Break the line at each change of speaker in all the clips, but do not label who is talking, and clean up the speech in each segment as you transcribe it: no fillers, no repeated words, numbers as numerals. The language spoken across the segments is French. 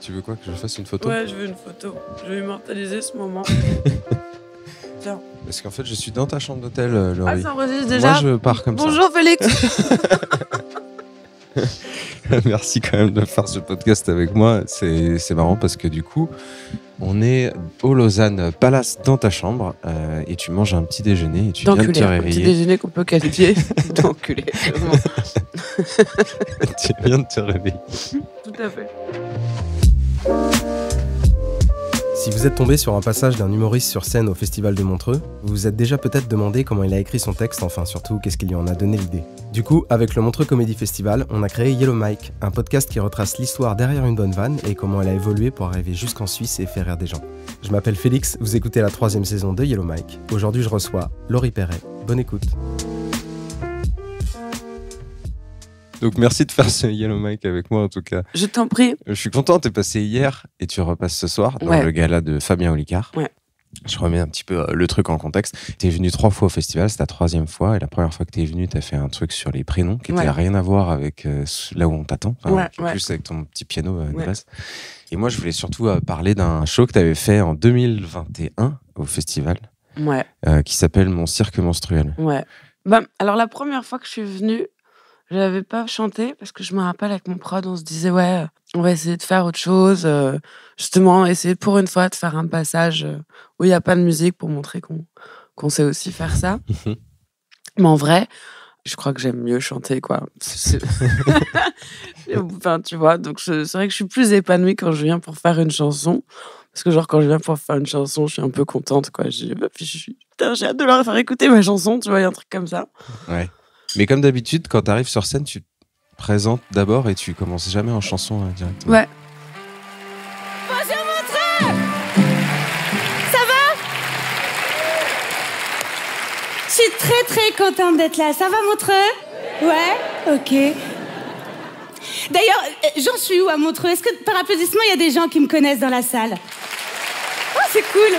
Tu veux quoi, que je fasse une photo?
Ouais, je veux une photo. Je vais immortaliser ce moment. Tiens.
Parce qu'en fait, je suis dans ta chambre d'hôtel, Laurie.
Ah, ça enregistre déjà?
Moi, je pars comme
Bonjour, Félix.
Merci quand même de faire ce podcast avec moi. C'est marrant parce que du coup, on est au Lausanne Palace dans ta chambre et tu manges un petit déjeuner et tu viens de te réveiller.
Un petit déjeuner qu'on peut qualifier d'enculé.
Tu viens de te réveiller.
Tout à fait.
Si vous êtes tombé sur un passage d'un humoriste sur scène au Festival de Montreux, vous vous êtes déjà peut-être demandé comment il a écrit son texte, enfin surtout qu'est-ce qui lui en a donné l'idée. Du coup, avec le Montreux Comedy Festival, on a créé Yellow Mike, un podcast qui retrace l'histoire derrière une bonne vanne et comment elle a évolué pour arriver jusqu'en Suisse et faire rire des gens. Je m'appelle Félix, vous écoutez la 3e saison de Yellow Mike. Aujourd'hui, je reçois Laurie Perret. Bonne écoute.
Donc merci de faire ce Yellow Mike avec moi en tout cas.
Je t'en prie.
Je suis content, t'es passé hier et tu repasses ce soir dans le gala de Fabien Olicard.
Ouais.
Je remets un petit peu le truc en contexte. T'es venu 3 fois au festival, c'est ta 3e fois. Et la première fois que t'es venu, t'as fait un truc sur les prénoms qui n'était rien à voir avec là où on t'attend. Enfin, plus avec ton petit piano de base. Et moi, je voulais surtout parler d'un show que t'avais fait en 2021 au festival.
Ouais.
Qui s'appelle Mon Cirque Menstruel.
Ouais. Bah, alors la première fois que je suis venue, je n'avais pas chanté parce que je me rappelle avec mon prod, on se disait ouais, on va essayer de faire autre chose, justement essayer pour une fois de faire un passage où il n'y a pas de musique pour montrer qu'on sait aussi faire ça. Mais en vrai, je crois que j'aime mieux chanter, quoi. Enfin, tu vois, donc c'est vrai que je suis plus épanouie quand je viens pour faire une chanson. Parce que genre, quand je viens pour faire une chanson, je suis un peu contente, quoi. Putain, j'ai hâte de leur faire écouter ma chanson, tu vois, il y a un truc comme ça.
Ouais. Mais comme d'habitude, quand t'arrives sur scène, tu te présentes d'abord et tu commences jamais en chanson directement.
Ouais.
Bonjour Montreux. Ça va? Je suis très contente d'être là. Ça va Montreux? Ouais? Ok. D'ailleurs, j'en suis où à Montreux? Est-ce que par applaudissement, il y a des gens qui me connaissent dans la salle? Oh, c'est cool.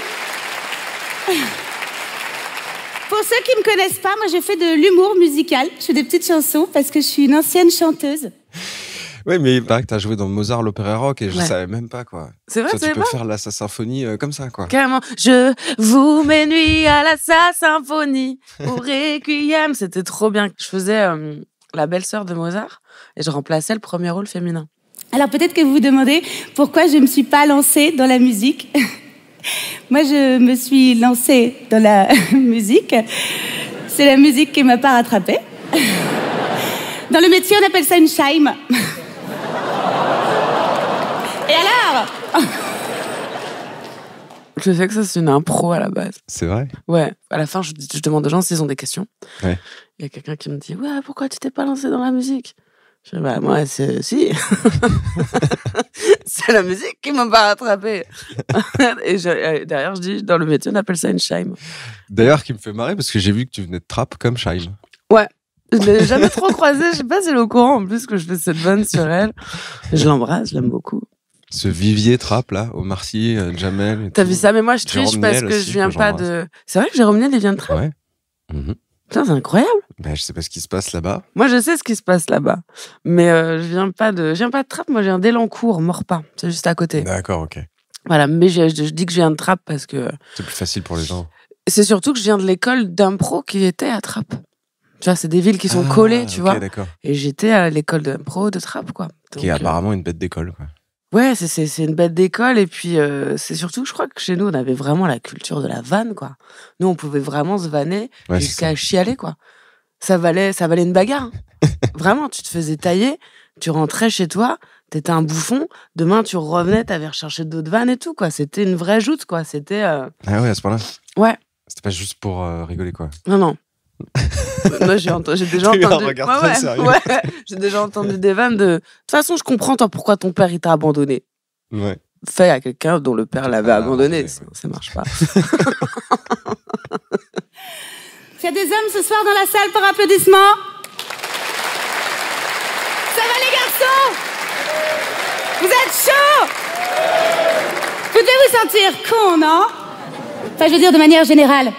Pour ceux qui me connaissent pas, moi j'ai fait de l'humour musical. Je fais des petites chansons parce que je suis une ancienne chanteuse.
Oui, mais il paraît que t'as joué dans Mozart, l'opéra rock, et je savais même pas, quoi.
C'est vrai,
tu peux faire sa symphonie comme ça, quoi.
Carrément. Je vous mets nuit à sa symphonie au requiem. C'était trop bien. Je faisais la belle-sœur de Mozart et je remplaçais le premier rôle féminin.
Alors peut-être que vous vous demandez pourquoi je me suis pas lancée dans la musique. Moi, je me suis lancée dans la musique. C'est la musique qui m'a pas rattrapée. Dans le métier, on appelle ça une chime. Et alors?
Je sais que ça, c'est une impro à la base.
C'est vrai?
Ouais. À la fin, je demande aux gens s'ils ont des questions.
Ouais.
Il y a quelqu'un qui me dit « Ouais, pourquoi tu t'es pas lancé dans la musique ?» Je dis « Bah, moi, si. C'est la musique qui m'a pas rattrapé. » Et derrière, je dis « Dans le métier, on appelle ça une chime. »
D'ailleurs, qui me fait marrer, parce que j'ai vu que tu venais de Trappes comme chime.
Ouais. Je l'ai jamais trop croisée. Je sais pas si elle est au courant, en plus, que je fais cette vanne sur elle. Je l'embrasse, je l'aime beaucoup.
Ce vivier Trappes, là, Omar Sy, Jamel...
T'as vu ça? Mais moi, je triche parce que je viens pas de... C'est vrai que Jérôme Niel, il vient de Trappes?
Ouais.
Putain, c'est incroyable.
Ben, je sais pas ce qui se passe là-bas.
Moi, je sais ce qui se passe là-bas. Mais je viens pas de Trappes, moi, je viens d'Elancourt, Morpin. C'est juste à côté.
D'accord, ok.
Voilà, mais je dis que je viens de Trappes parce que...
C'est plus facile pour les gens.
C'est surtout que je viens de l'école d'impro qui était à Trappes. Tu vois, c'est des villes qui sont collées, tu vois.
D'accord.
Et j'étais à l'école d'impro de Trappes, quoi. Donc,
qui est apparemment une bête d'école, quoi.
Ouais, c'est une bête d'école. Et puis, c'est surtout que je crois que chez nous, on avait vraiment la culture de la vanne, quoi. Nous, on pouvait vraiment se vanner jusqu'à chialer, quoi. Ça valait une bagarre. Hein. Vraiment, tu te faisais tailler, tu rentrais chez toi, t'étais un bouffon. Demain, tu revenais, t'avais recherché d'autres vannes et tout, quoi. C'était une vraie joute, quoi. C'était...
Ah ouais, à ce point-là?
Ouais.
C'était pas juste pour rigoler, quoi.
Non. Moi, j'ai déjà entendu. Ouais. J'ai déjà entendu des vannes de. De toute façon, je comprends toi pourquoi ton père il t'a abandonné.
Ouais.
Fait à quelqu'un dont le père l'avait abandonné, sinon ça marche pas.
Il y a des hommes ce soir dans la salle par applaudissement. Ça va les garçons? Vous êtes chauds? Vous devez vous sentir con, non? Enfin, je veux dire de manière générale.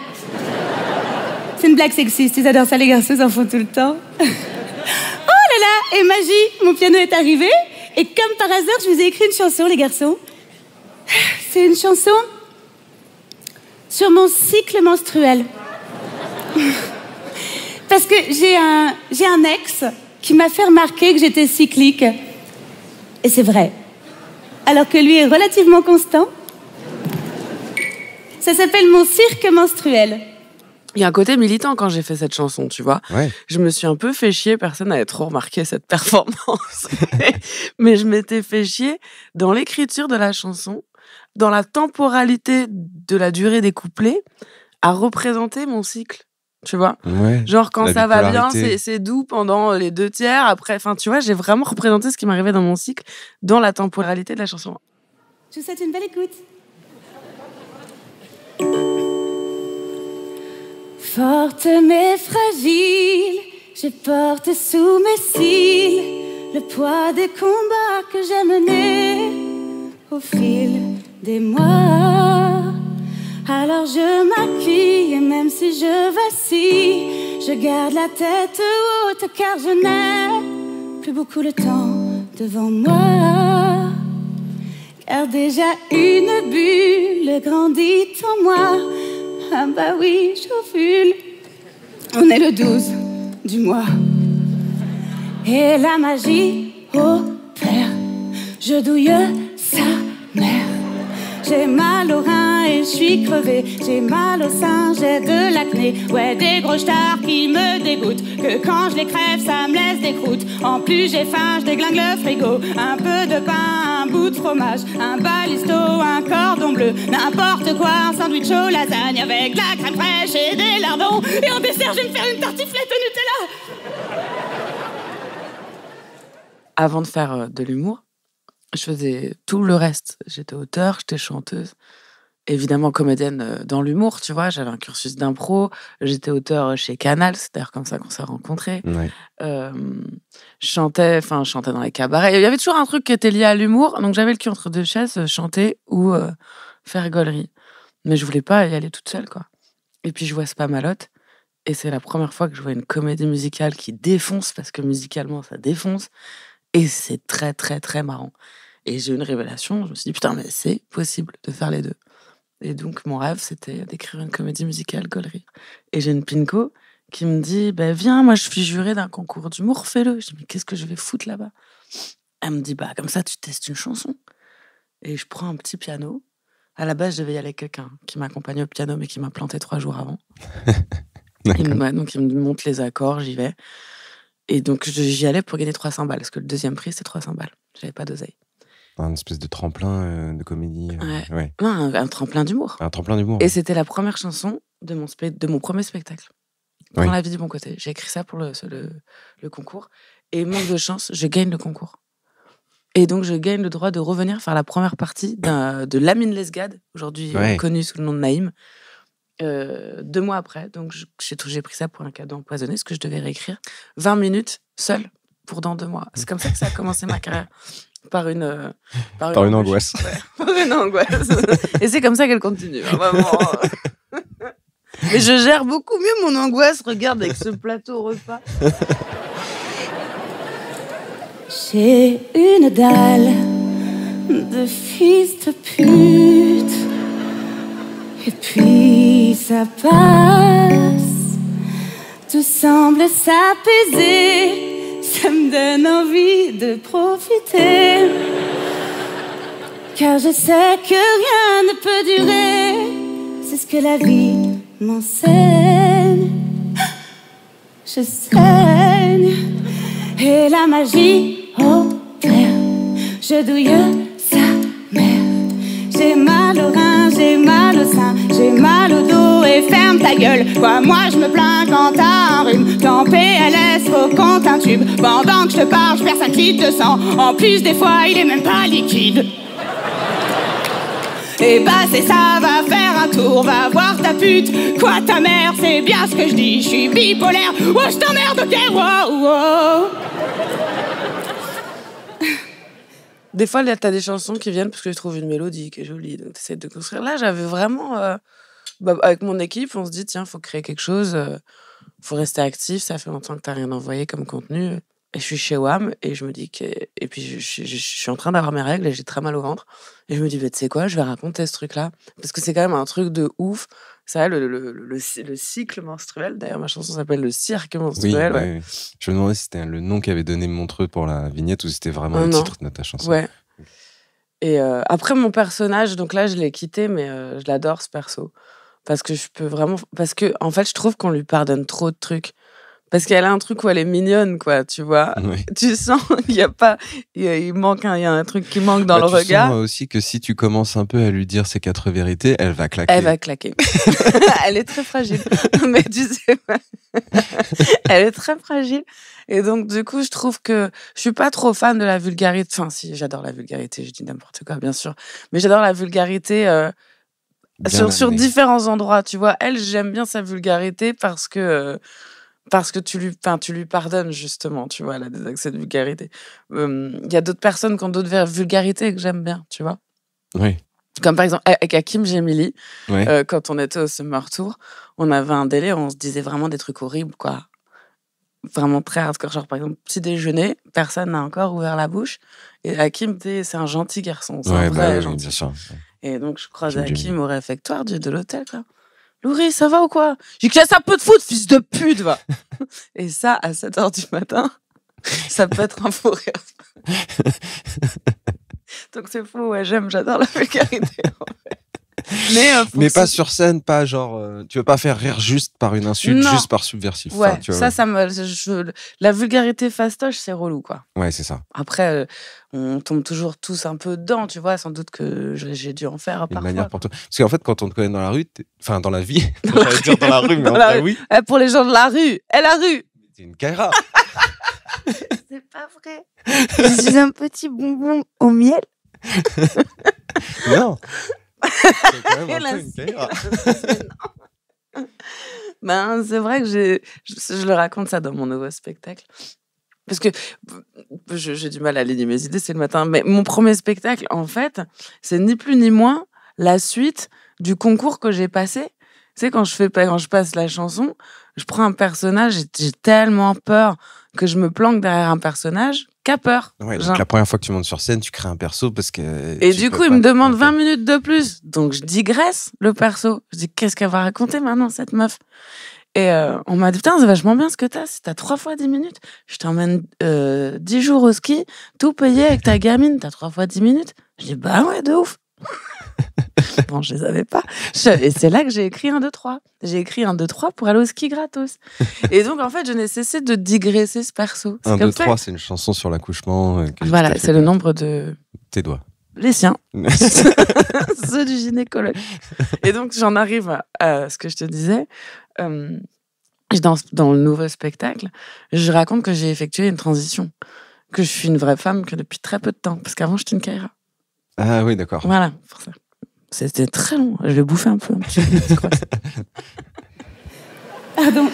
C'est une blague sexiste, ils adorent ça, les garçons, ils en font tout le temps. Oh là là, et magie, mon piano est arrivé, Et comme par hasard, je vous ai écrit une chanson, les garçons. C'est une chanson sur mon cycle menstruel. Parce que j'ai un ex qui m'a fait remarquer que j'étais cyclique. Et c'est vrai. Alors que lui est relativement constant. Ça s'appelle Mon cirque menstruel.
Il y a un côté militant quand j'ai fait cette chanson, tu vois.
Ouais.
Je me suis un peu fait chier, personne n'avait trop remarqué cette performance. Mais je m'étais fait chier dans l'écriture de la chanson, dans la temporalité de la durée des couplets, à représenter mon cycle. Tu vois, genre quand ça va bien, c'est doux pendant les 2 tiers. Après, enfin, tu vois, j'ai vraiment représenté ce qui m'arrivait dans mon cycle, dans la temporalité de la chanson.
Je vous souhaite une belle écoute. Forte mais fragile, je porte sous mes cils le poids des combats que j'ai menés au fil des mois. Alors je m'acquille et même si je vacille, je garde la tête haute car je n'ai plus beaucoup le temps devant moi. Car déjà une bulle grandit en moi. Ah bah oui, j'ovule. On est le 12 du mois. Et la magie opère. Je douille sa mère. J'ai mal au rein et je suis crevée. J'ai mal au sein, j'ai de l'acné. Ouais, des gros stars qui me dégoûtent. Que quand je les crève, ça me laisse des croûtes. En plus, j'ai faim, je déglingue le frigo. Un peu de pain, un bout de fromage, un balisto, un cordon bleu. N'importe quoi, un sandwich au lasagne avec de la crème fraîche et des lardons. Et en dessert, je vais me faire une tartiflette au Nutella.
Avant de faire de l'humour, je faisais tout le reste. J'étais auteure, j'étais chanteuse, évidemment comédienne dans l'humour, tu vois. J'avais un cursus d'impro, j'étais auteure chez Canal, c'est d'ailleurs comme ça qu'on s'est rencontrés.
Ouais.
Je chantais dans les cabarets. Il y avait toujours un truc qui était lié à l'humour, donc j'avais le cul entre 2 chaises, chanter ou faire gaulerie. Mais je voulais pas y aller toute seule, quoi. Et puis je vois Spamalot, et c'est la première fois que je vois une comédie musicale qui défonce, parce que musicalement ça défonce. Et c'est très, très, très marrant. Et j'ai eu une révélation. Je me suis dit, putain, mais c'est possible de faire les deux. Et donc, mon rêve, c'était d'écrire une comédie musicale, gaulerie. Et j'ai une pinko qui me dit, bah, viens, moi, je suis jurée d'un concours d'humour, fais-le. Je dis, mais qu'est-ce que je vais foutre là-bas? Elle me dit, bah, comme ça, tu testes une chanson. Et je prends un petit piano. À la base, je devais y aller avec quelqu'un qui m'accompagnait au piano, mais qui m'a planté 3 jours avant. Donc, il me montre les accords, j'y vais. Et donc, j'y allais pour gagner 300 balles, parce que le deuxième prix, c'était 300 balles. J'avais pas d'oseille.
Un espèce de tremplin de comédie.
Ouais. Non, un tremplin d'humour.
Un tremplin d'humour.
Et c'était la première chanson de mon premier spectacle. Dans la vie du bon côté. J'ai écrit ça pour le concours. Et manque de chance, je gagne le concours. Et donc, je gagne le droit de revenir faire la première partie de Lamine Lesgade, aujourd'hui connu sous le nom de Naïm. 2 mois après, donc j'ai pris ça pour un cadeau empoisonné, ce que je devais réécrire 20 minutes seule pour dans 2 mois. C'est comme ça que ça a commencé ma carrière, par une
angoisse.
Ouais, par une angoisse. Et c'est comme ça qu'elle continue, hein, vraiment. Mais je gère beaucoup mieux mon angoisse, regarde, avec ce plateau repas.
J'ai une dalle de fils de pute. Et puis ça passe, tout semble s'apaiser, ça me donne envie de profiter. Car je sais que rien ne peut durer, c'est ce que la vie m'enseigne. Je saigne, et la magie opère, je douille sa mère. J'ai mal au rein, j'ai mal au sein, j'ai mal au dos et ferme ta gueule. Quoi, moi je me plains quand t'as un rhume, qu'en PLS faut qu'on t'intube. Pendant que je te parle, je perds 5 litres de sang. En plus des fois, il est même pas liquide. Et bah c'est ça, va faire un tour, va voir ta pute. Quoi ta mère, c'est bien ce que je dis, je suis bipolaire. Oh je t'emmerde, ok, wow, wow.
Des fois, t'as des chansons qui viennent parce que je trouve une mélodie qui est jolie, donc t'essaies de construire. Là, j'avais vraiment... avec mon équipe, on se dit, tiens, faut créer quelque chose, faut rester actif, ça fait longtemps que t'as rien envoyé comme contenu. Et je suis chez WAM et je me dis que. Et puis je suis en train d'avoir mes règles et j'ai très mal au ventre. Et je me dis, tu sais quoi, je vais raconter ce truc-là. Parce que c'est quand même un truc de ouf. C'est vrai, le cycle menstruel. D'ailleurs, ma chanson s'appelle Le cirque menstruel.
Oui, ouais. Je me demandais si c'était le nom qu'avait donné Montreux pour la vignette ou si c'était vraiment le titre de ta chanson.
Ouais. Et après, mon personnage, donc là, je l'ai quitté, mais je l'adore, ce perso. Parce que je peux vraiment. Parce que, en fait, je trouve qu'on lui pardonne trop de trucs. Parce qu'elle a un truc où elle est mignonne, quoi, tu vois.
Oui.
Tu sens qu'il y a pas... Il manque il y a un truc qui manque dans le regard.
Tu sens aussi que si tu commences un peu à lui dire ses 4 vérités, elle va claquer.
Elle va claquer. Elle est très fragile. Mais tu sais pas. Elle est très fragile. Et donc, du coup, je trouve que je suis pas trop fan de la vulgarité. Enfin, si, j'adore la vulgarité, je dis n'importe quoi, bien sûr. Mais j'adore la vulgarité sur différents endroits, tu vois. Elle, j'aime bien sa vulgarité parce que tu lui pardonnes, justement, tu vois, elle a des accès de vulgarité. Il y a d'autres personnes qui ont d'autres vulgarités que j'aime bien, tu vois.
Oui.
Comme par exemple, avec Hakim Gemili, quand on était au Summer Tour, on avait un délire, on se disait vraiment des trucs horribles, quoi. Vraiment très hardcore. Genre, par exemple, petit déjeuner, personne n'a encore ouvert la bouche. Et Hakim, c'est un gentil garçon. C'est un vrai gentil.
Bien sûr.
Et donc, je croise Hakim au réfectoire de l'hôtel, quoi. Laurie, ça va ou quoi? J'ai dit, ça peut te foutre, fils de pute, va. Et ça, à 7h du matin, ça peut être un faux rire. Donc c'est faux, ouais, j'adore la vulgarité, en fait. Mais
pas sur scène, pas genre... tu veux pas faire rire juste par une insulte, juste par subversif.
Ouais,
enfin, tu vois.
La vulgarité fastoche, c'est relou, quoi.
Ouais, c'est ça.
Après, on tombe toujours tous un peu dedans, tu vois, sans doute que j'ai dû en faire parfois.
Une manière pour toi. Parce qu'en fait, quand on te connaît dans la rue, enfin dans la vie, j'allais dire dans la rue, mais en vrai, oui.
Pour les gens de la rue, la rue.
T'es une Kaira.
C'est pas vrai. Je suis un petit bonbon au miel.
Non. C'est quand même un peu une Kaira.
Ben, c'est vrai que je le raconte ça dans mon nouveau spectacle. Parce que j'ai du mal à aligner mes idées, c'est le matin. Mais mon premier spectacle, en fait, c'est ni plus ni moins la suite du concours que j'ai passé. Tu sais, quand je passe la chanson, je prends un personnage, j'ai tellement peur que je me planque derrière un personnage qu'à peur.
Ouais, donc la première fois que tu montes sur scène, tu crées un perso parce que...
Et du coup, il me demande 20 minutes de plus. Donc, je digresse le perso. Je dis, qu'est-ce qu'elle va raconter maintenant, cette meuf? Et on m'a dit, putain, c'est vachement bien ce que t'as. Si t'as 3 fois 10 minutes, je t'emmène 10 jours au ski, tout payé avec ta gamine, t'as 3 fois 10 minutes. Je dis, bah ouais, de ouf. Bon, je les avais pas. Et c'est là que j'ai écrit 1, 2, 3. J'ai écrit 1, 2, 3 pour aller au ski gratos. Et donc, en fait, je n'ai cessé de digresser ce perso.
1, 2, 3, c'est une chanson sur l'accouchement.
Voilà, c'est le nombre de...
Tes doigts.
Les siens. Ceux du gynécologue. Et donc, j'en arrive à ce que je te disais. Dans le nouveau spectacle, je raconte que j'ai effectué une transition. Que je suis une vraie femme que depuis très peu de temps. Parce qu'avant, j'étais une Kaira.
Ah oui, d'accord.
Voilà, pour ça. C'était très long. Je vais bouffer un peu.
Pardon.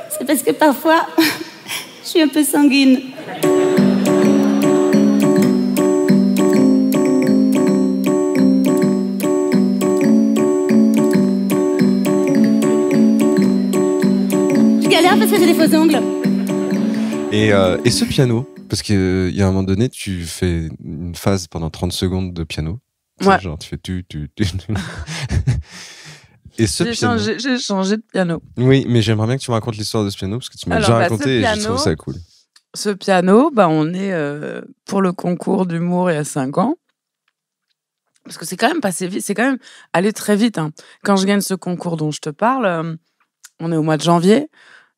C'est parce que parfois, je suis un peu sanguine. Je galère parce que j'ai des faux ongles.
Et ce piano, parce qu'il y a un moment donné, tu fais une phase pendant 30 secondes de piano.
Ouais.
Genre, tu fais tu. Et ce piano...
J'ai changé de piano.
Oui, mais j'aimerais bien que tu me racontes l'histoire de ce piano, parce que tu m'as déjà raconté et je trouve ça cool.
Ce piano, on est pour le concours d'humour il y a 5 ans. Parce que c'est quand même passé vite, c'est quand même allé très vite. Hein. Quand je gagne ce concours dont je te parle, on est au mois de janvier.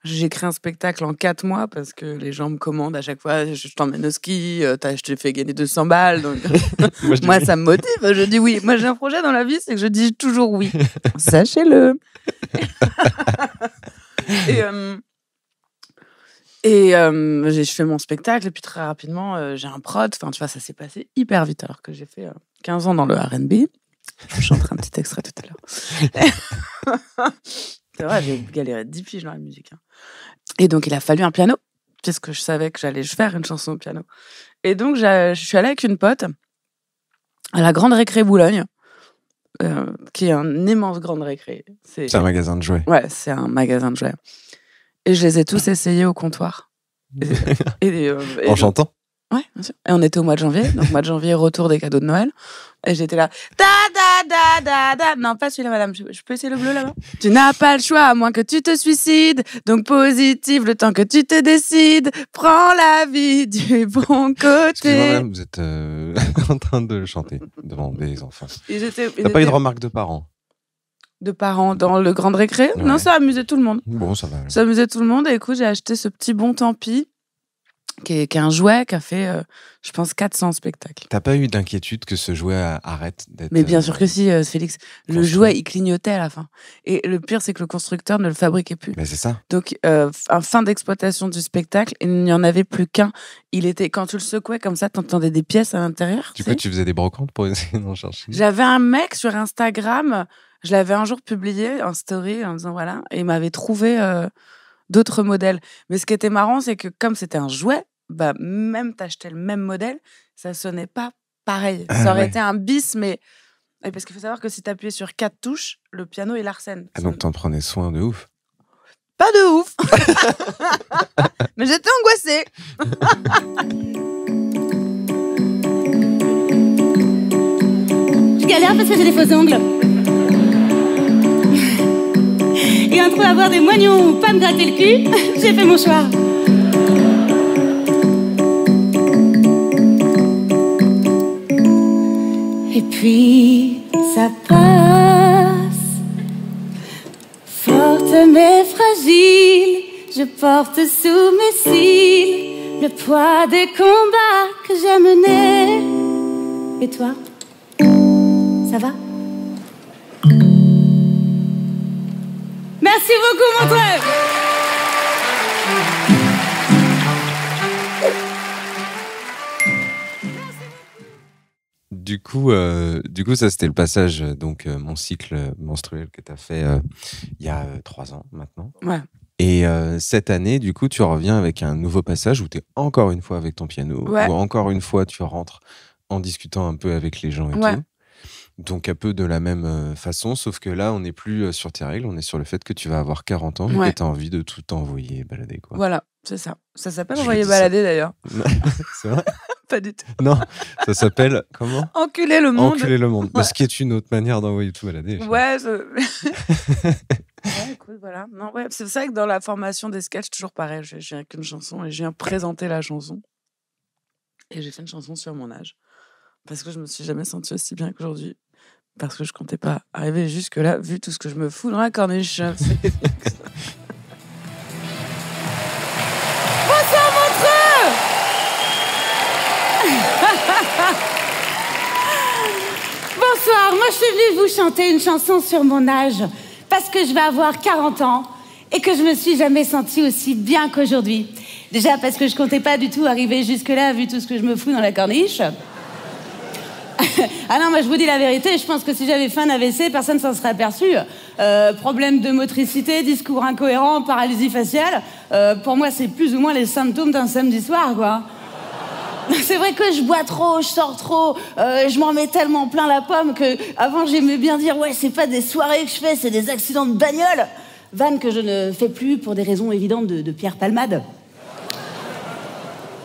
J'ai créé un spectacle en 4 mois parce que les gens me commandent à chaque fois, je t'emmène au ski, je te fais gagner 200 balles. Donc... moi, ça me motive, je dis oui. Moi, j'ai un projet dans la vie, c'est que je dis toujours oui. Sachez-le. Je fais mon spectacle et puis très rapidement, j'ai un prod. Enfin, tu vois, ça s'est passé hyper vite alors que j'ai fait 15 ans dans le R&B. Je chanterai un petit extrait tout à l'heure. C'est vrai, j'ai galéré 10 piges dans la musique. Hein. Et donc, il a fallu un piano, puisque je savais que j'allais faire une chanson au piano. Et donc, je suis allée avec une pote à la Grande Récré Boulogne, qui est un immense grande récré.
C'est un magasin de jouets.
Ouais, c'est un magasin de jouets. Et je les ai tous essayés au comptoir.
En chantant?
Ouais, bien sûr. Et on était au mois de janvier. Donc, mois de janvier, retour des cadeaux de Noël. Et j'étais là. Non, pas celui-là, madame. Je peux essayer le bleu là-bas? Tu n'as pas le choix à moins que tu te suicides. Donc, positive le temps que tu te décides. Prends la vie du bon côté.
Excusez-moi, madame, vous êtes en train de chanter devant des enfants. T'as pas eu de remarques de parents?
De parents dans le grand récré? Ouais. Non, ça amusait tout le monde.
Bon, ça va.
Ça amusait tout le monde. Et écoute, j'ai acheté ce petit bon tant pis. Qui est un jouet qui a fait, je pense, 400 spectacles.
T'as pas eu d'inquiétude que ce jouet arrête d'être...
Mais bien sûr que si, Félix. Le jouet, il clignotait à la fin. Et le pire, c'est que le constructeur ne le fabriquait plus.
Mais c'est ça.
Donc, en fin d'exploitation du spectacle, il n'y en avait plus qu'un. Quand tu le secouais comme ça, t'entendais des pièces à l'intérieur.
Du coup, tu faisais des brocantes pour essayer d'en chercher?
J'avais un mec sur Instagram, je l'avais un jour publié en story, en disant voilà, et il m'avait trouvé d'autres modèles. Mais ce qui était marrant, c'est que comme c'était un jouet, bah, même t'achetais le même modèle, ça sonnait pas pareil. Ça aurait été un bis, mais... Et parce qu'il faut savoir que si t'appuyais sur 4 touches, le piano, il arsène.
Ah, donc t'en prenais soin de ouf?
Pas de ouf. Mais j'étais angoissée.
Je galère parce que j'ai des faux ongles. Et entre avoir des moignons ou pas me gratter le cul, j'ai fait mon choix. Et puis ça passe, forte mais fragile, je porte sous mes cils le poids des combats que j'ai menés. Et toi, ça va? Merci beaucoup, Montreux.
Du coup, ça c'était le passage, donc mon cycle menstruel que tu as fait il y a 3 ans maintenant.
Ouais.
Et cette année, du coup, tu reviens avec un nouveau passage où tu es encore une fois avec ton piano, où encore une fois tu rentres en discutant un peu avec les gens et tout. Donc un peu de la même façon, sauf que là, on n'est plus sur tes règles, on est sur le fait que tu vas avoir 40 ans et que tu as envie de tout envoyer balader, quoi.
Voilà, c'est ça. Ça s'appelle envoyer balader d'ailleurs.
C'est vrai?
Pas du tout.
Non, ça s'appelle comment?
Enculer le monde.
Enculer le monde. Ouais. Ce qui est une autre manière d'envoyer tout balader.
Ouais, écoute, voilà. Non, ouais, c'est vrai que dans la formation des sketchs, toujours pareil, je viens avec une chanson et je viens présenter la chanson. Et j'ai fait une chanson sur mon âge. Parce que je me suis jamais sentie aussi bien qu'aujourd'hui. Parce que je comptais pas arriver jusque-là, vu tout ce que je me fous dans la corniche.
Bonsoir, Montreux. Bonsoir, moi je suis venue vous chanter une chanson sur mon âge. Parce que je vais avoir 40 ans et que je me suis jamais sentie aussi bien qu'aujourd'hui. Déjà parce que je comptais pas du tout arriver jusque-là, vu tout ce que je me fous dans la corniche. Ah non, moi je vous dis la vérité, je pense que si j'avais fait un AVC, personne ne s'en serait aperçu. Problème de motricité, discours incohérent, paralysie faciale, pour moi c'est plus ou moins les symptômes d'un samedi soir, quoi. C'est vrai que je bois trop, je sors trop, je m'en mets tellement plein la pomme que avant j'aimais bien dire ouais, c'est pas des soirées que je fais, c'est des accidents de bagnole. Vanne que je ne fais plus pour des raisons évidentes de Pierre Palmade.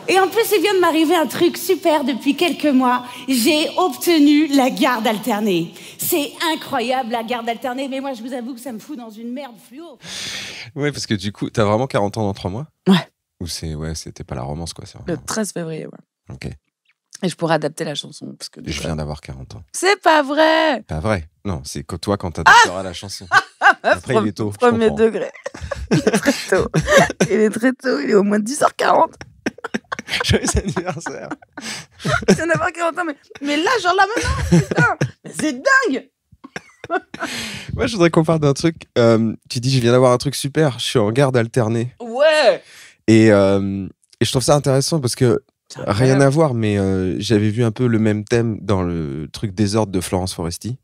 Et en plus, il vient de m'arriver un truc super depuis quelques mois. J'ai obtenu la garde alternée. C'est incroyable, la garde alternée, mais moi, je vous avoue que ça me fout dans une merde fluo.
Ouais, parce que du coup, t'as vraiment 40 ans dans 3 mois?
Ouais.
Ou c'était pas la romance, quoi. C'est
vraiment... Le 13 février, ouais.
Ok.
Et je pourrais adapter la chanson. Parce que
je viens d'avoir 40 ans.
C'est pas vrai!
Pas vrai. Non, c'est que toi, quand t'adapteras la chanson. Après, il est tôt.
Premier degré. Il est très tôt. Il est très tôt, il est au moins 10h40.
Joyeux anniversaire.
Je viens d'avoir 40 ans, mais là, genre là maintenant, putain, mais c'est dingue.
Moi, je voudrais qu'on parle d'un truc. Tu dis, je viens d'avoir un truc super, je suis en garde alternée.
Ouais.
Et je trouve ça intéressant parce que, rien à voir, mais j'avais vu un peu le même thème dans le truc Désordre de Florence Foresti.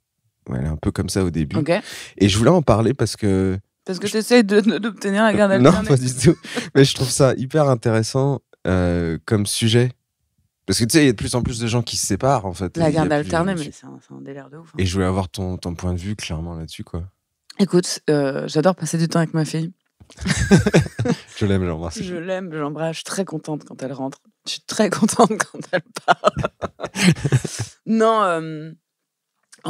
Ouais, elle est un peu comme ça au début.
Okay.
Et je voulais en parler parce que...
Parce que tu essaies d'obtenir la garde alternée.
Non, pas du tout. Mais je trouve ça hyper intéressant comme sujet. Parce que tu sais, il y a de plus en plus de gens qui se séparent en fait.
La garde alternée, mais c'est un délire de ouf. Hein.
Et je voulais avoir ton point de vue clairement là-dessus, quoi.
Écoute, j'adore passer du temps avec ma fille.
Je l'aime, j'embrasse.
Je l'aime, j'embrasse. Je suis très contente quand elle rentre. Je suis très contente quand elle part. Non,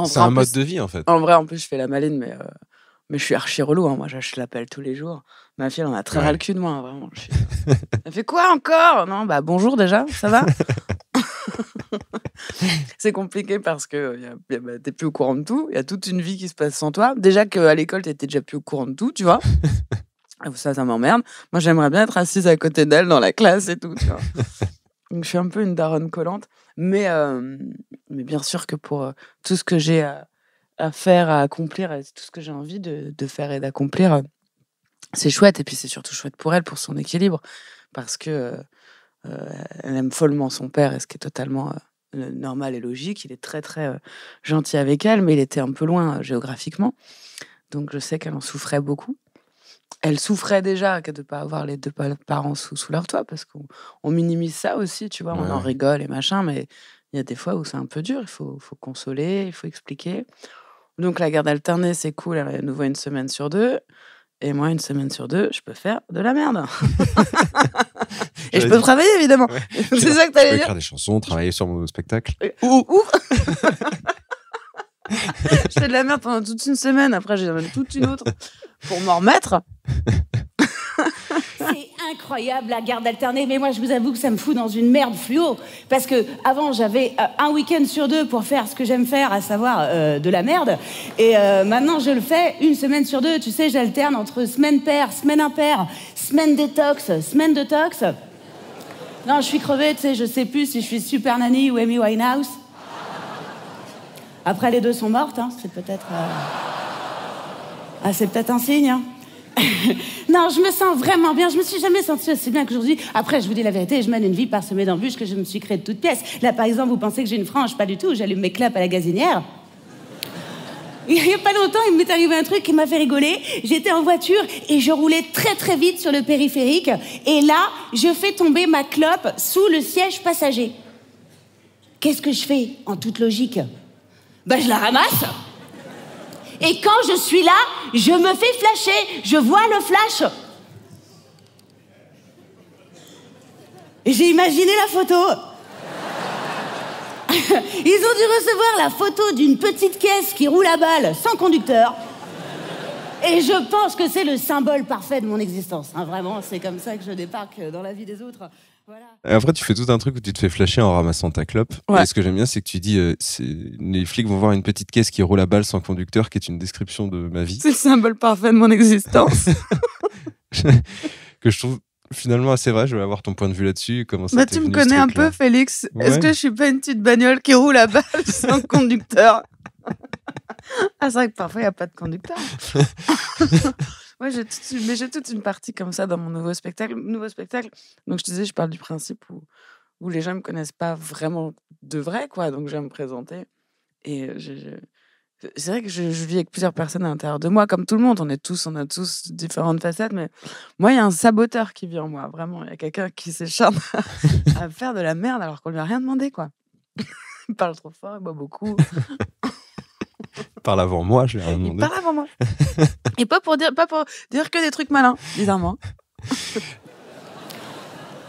c'est un mode de vie, en fait.
En vrai, en plus, je fais la maline, mais je suis archi relou. Hein. Moi, je l'appelle tous les jours. Ma fille, elle en a très ras le cul de moi, hein, vraiment. Elle fait quoi encore? Non, bah bonjour déjà, ça va? C'est compliqué parce que t'es plus au courant de tout. Il y a toute une vie qui se passe sans toi. Déjà qu'à l'école, t'étais déjà plus au courant de tout, tu vois. Ça m'emmerde. Moi, j'aimerais bien être assise à côté d'elle dans la classe et tout, tu vois. Donc, je suis un peu une daronne collante. Mais bien sûr que pour tout ce que j'ai à faire, à accomplir, et tout ce que j'ai envie de faire et d'accomplir, c'est chouette. Et puis, c'est surtout chouette pour elle, pour son équilibre. Parce que elle aime follement son père, et ce qui est totalement normal et logique. Il est très, très gentil avec elle, mais il était un peu loin géographiquement. Donc, je sais qu'elle en souffrait beaucoup. Elle souffrait déjà de ne pas avoir les deux parents sous leur toit, parce qu'on minimise ça aussi, tu vois, on en rigole et machin, mais il y a des fois où c'est un peu dur, il faut consoler, il faut expliquer. Donc la garde alternée, c'est cool, elle nous voit une semaine sur 2, et moi, une semaine sur 2, je peux faire de la merde. Et je peux travailler, évidemment. Ouais. C'est ça que t'allais dire.
Écrire des chansons, travailler sur mon spectacle.
Ou je fais de la merde pendant toute une semaine, après j'en ai toute une autre pour m'en remettre.
C'est incroyable la garde alternée, mais moi je vous avoue que ça me fout dans une merde fluo, parce que avant j'avais un week-end sur 2 pour faire ce que j'aime faire, à savoir de la merde, et maintenant je le fais une semaine sur 2, tu sais, j'alterne entre semaine paire, semaine impaire, semaine détox, semaine detox. Non, je suis crevée, tu sais, je sais plus si je suis Super Nanny ou Amy Winehouse. Après, les deux sont mortes, hein. C'est peut-être... c'est peut-être un signe, hein. Non, je me sens vraiment bien. Je me suis jamais sentie aussi bien qu'aujourd'hui. Après, je vous dis la vérité, je mène une vie parsemée d'embûches que je me suis créée de toutes pièces. Là, par exemple, vous pensez que j'ai une frange? Pas du tout. J'allume mes clopes à la gazinière. Il n'y a pas longtemps, il m'est arrivé un truc qui m'a fait rigoler. J'étais en voiture et je roulais très très vite sur le périphérique. Et là, je fais tomber ma clope sous le siège passager. Qu'est-ce que je fais, en toute logique? Je la ramasse. Et quand je suis là, je me fais flasher. Je vois le flash. Et j'ai imaginé la photo. Ils ont dû recevoir la photo d'une petite caisse qui roule à balle sans conducteur. Et je pense que c'est le symbole parfait de mon existence. Hein, vraiment, c'est comme ça que je débarque dans la vie des autres. Voilà.
Et après, tu fais tout un truc où tu te fais flasher en ramassant ta clope. Ouais. Et ce que j'aime bien, c'est que tu dis les flics vont voir une petite caisse qui roule à balle sans conducteur, qui est une description de ma vie.
C'est le symbole parfait de mon existence.
Que je trouve finalement assez vrai. Je vais avoir ton point de vue là-dessus. Comment ça
tu me connais un peu, Félix. Ouais. Est-ce que je suis pas une petite bagnole qui roule à balle sans conducteur? C'est vrai que parfois il n'y a pas de conducteur. Ouais, j'ai toute une partie comme ça dans mon nouveau spectacle. Donc je te disais, je parle du principe où les gens ne me connaissent pas vraiment de vrai, quoi. Donc je vais me présenter. Et c'est vrai que je vis avec plusieurs personnes à l'intérieur de moi, comme tout le monde. On a tous différentes facettes. Mais moi, il y a un saboteur qui vit en moi. Vraiment, il y a quelqu'un qui s'écharpe à faire de la merde alors qu'on lui a rien demandé, quoi. Il parle trop fort, il boit beaucoup.
Parle avant moi, je l'ai rien demandé.
Il parle avant moi. Et pas pour dire que des trucs malins, bizarrement.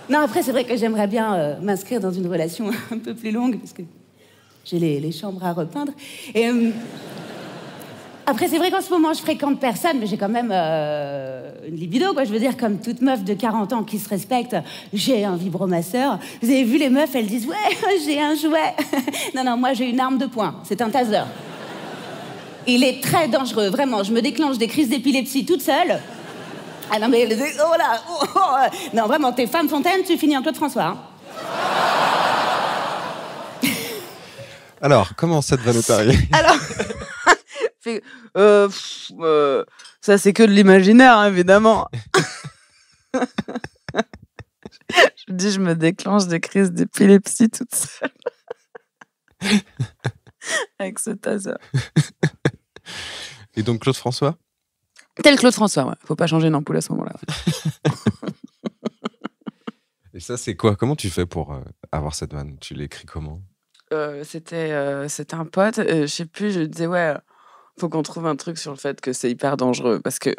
Non, après, c'est vrai que j'aimerais bien m'inscrire dans une relation un peu plus longue, parce que j'ai les chambres à repeindre. Et après, c'est vrai qu'en ce moment, je fréquente personne, mais j'ai quand même une libido, quoi. Je veux dire, comme toute meuf de 40 ans qui se respecte, j'ai un vibromasseur. Vous avez vu les meufs, elles disent « Ouais, j'ai un jouet ». Non, moi, j'ai une arme de poing. C'est un taser. Il est très dangereux, vraiment. Je me déclenche des crises d'épilepsie toute seule. Ah non, mais... Oh là Non, vraiment, t'es femme fontaine, tu finis en Claude François. Hein.
Alors, comment ça te va, notarier?
Alors... ça, c'est que de l'imaginaire, hein, évidemment. Je dis, je me déclenche des crises d'épilepsie toute seule. Avec ce taser.
Et donc Claude François?
Tel Claude François, ouais. Faut pas changer une ampoule à ce moment-là.
Et ça, c'est quoi? Comment tu fais pour avoir cette vanne? Tu l'écris comment?
C'était un pote. Je sais plus, je disais, ouais, faut qu'on trouve un truc sur le fait que c'est hyper dangereux. Parce que